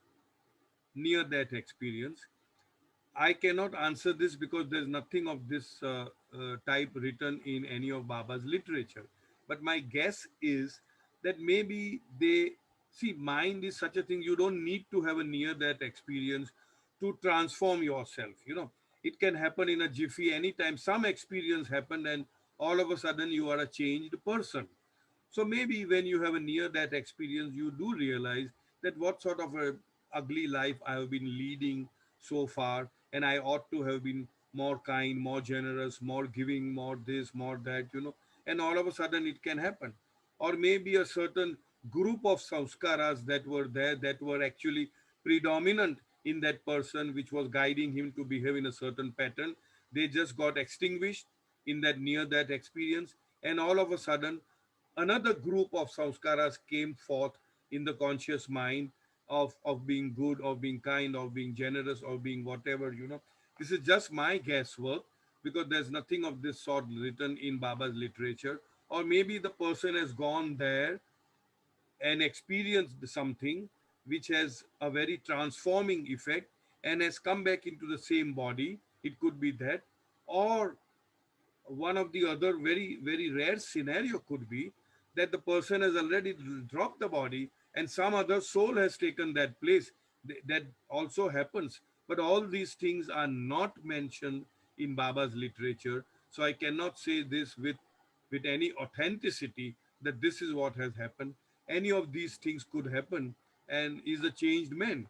Near death experience. I cannot answer this because there's nothing of this type written in any of Baba's literature. But my guess is that maybe they see, mind is such a thing, you don't need to have a near death experience to transform yourself. It can happen in a jiffy anytime. Some experience happened, and all of a sudden you are a changed person. So maybe when you have a near that experience, you do realize that what sort of a ugly life I have been leading so far, and I ought to have been more kind, more generous, more giving, more this, more that. And all of a sudden it can happen. Or maybe a certain group of samskaras that were there, that were actually predominant in that person, which was guiding him to behave in a certain pattern, they just got extinguished in that near that experience. And all of a sudden another group of samskaras came forth in the conscious mind of being good, of being kind, of being generous, of being whatever. This is just my guesswork, because there's nothing of this sort written in Baba's literature. Or maybe the person has gone there and experienced something which has a very transforming effect and has come back into the same body. It could be that. Or one of the other very, very rare scenario could be that the person has already dropped the body and some other soul has taken that place. That also happens. But all these things are not mentioned in Baba's literature. So I cannot say this with any authenticity that this is what has happened. Any of these things could happen and is a changed man.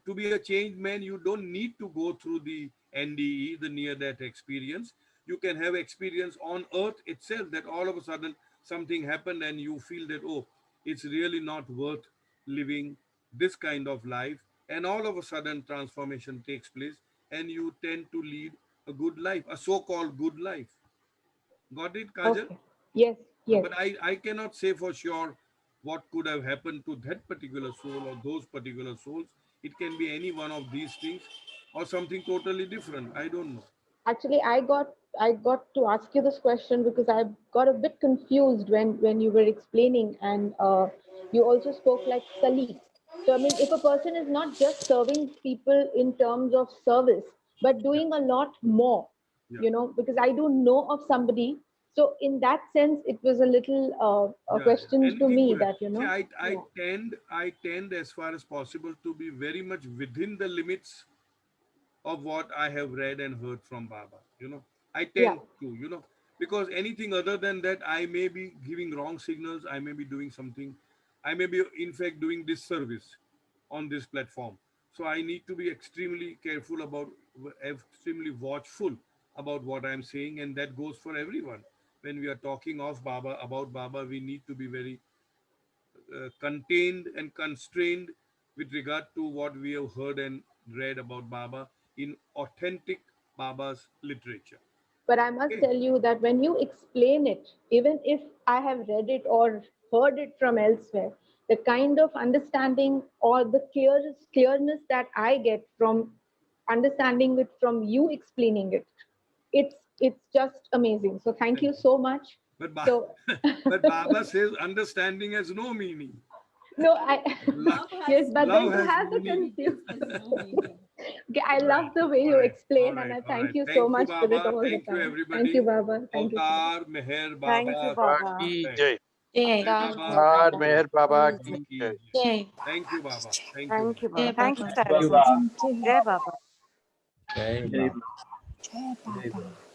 To be a changed man, you don't need to go through the NDE, the near death experience. You can have experience on earth itself, that all of a sudden something happened and you feel that, oh, it's really not worth living this kind of life. And all of a sudden transformation takes place and you tend to lead a good life, a so-called good life. Got it, Kajal? Okay. Yes, Yes. But I cannot say for sure what could have happened to that particular soul or those particular souls. It can be any one of these things or something totally different. I don't know. Actually, I got to ask you this question because I got a bit confused when you were explaining, and you also spoke like Kali. So I mean, if a person is not just serving people in terms of service, but doing a lot more, Yeah. because I do know of somebody. So in that sense, it was a little a question to Anything me could happen. that See, yeah, I tend as far as possible to be very much within the limits of what I have read and heard from Baba. I yeah, tend to, because anything other than that, I may be giving wrong signals. I may be doing something. I may be, in fact, doing disservice on this platform. So I need to be extremely careful about, extremely watchful about what I'm saying, and that goes for everyone. When we are talking of Baba, about Baba, we need to be very contained and constrained with regard to what we have heard and read about Baba in authentic Baba's literature. but I must Okay. tell you that when you explain it, even if I have read it or heard it from elsewhere, the kind of understanding or the clearness that I get from understanding it from you explaining it, it's just amazing. So thank Thank you you. so much. But, So but Baba says understanding has no meaning. no, I Love, Love has yes, but then love to has have the meaning. confusion. has no meaning. Okay, I All love right, the way all you right, all explain, and right, I all thank right. you so Thank you, much for it Baba. all the Thank you, time. Thank you, everybody. Baba. Thank you so much. Avtar Meher Thank you, Baba Baba. Ki की Jai. जय Jai. Jai Avtar Baba, Meher और Ki Baba Jai. मेहर बाबा की की जय. Ki जय Jai. Jai. Thank you, Baba. Thank you. Thank you, Jai Baba. Thank you, Baba. Jai Cyrus. Baba. Jai Baba. Jai Jai Baba. Jai Jai Baba. Baba.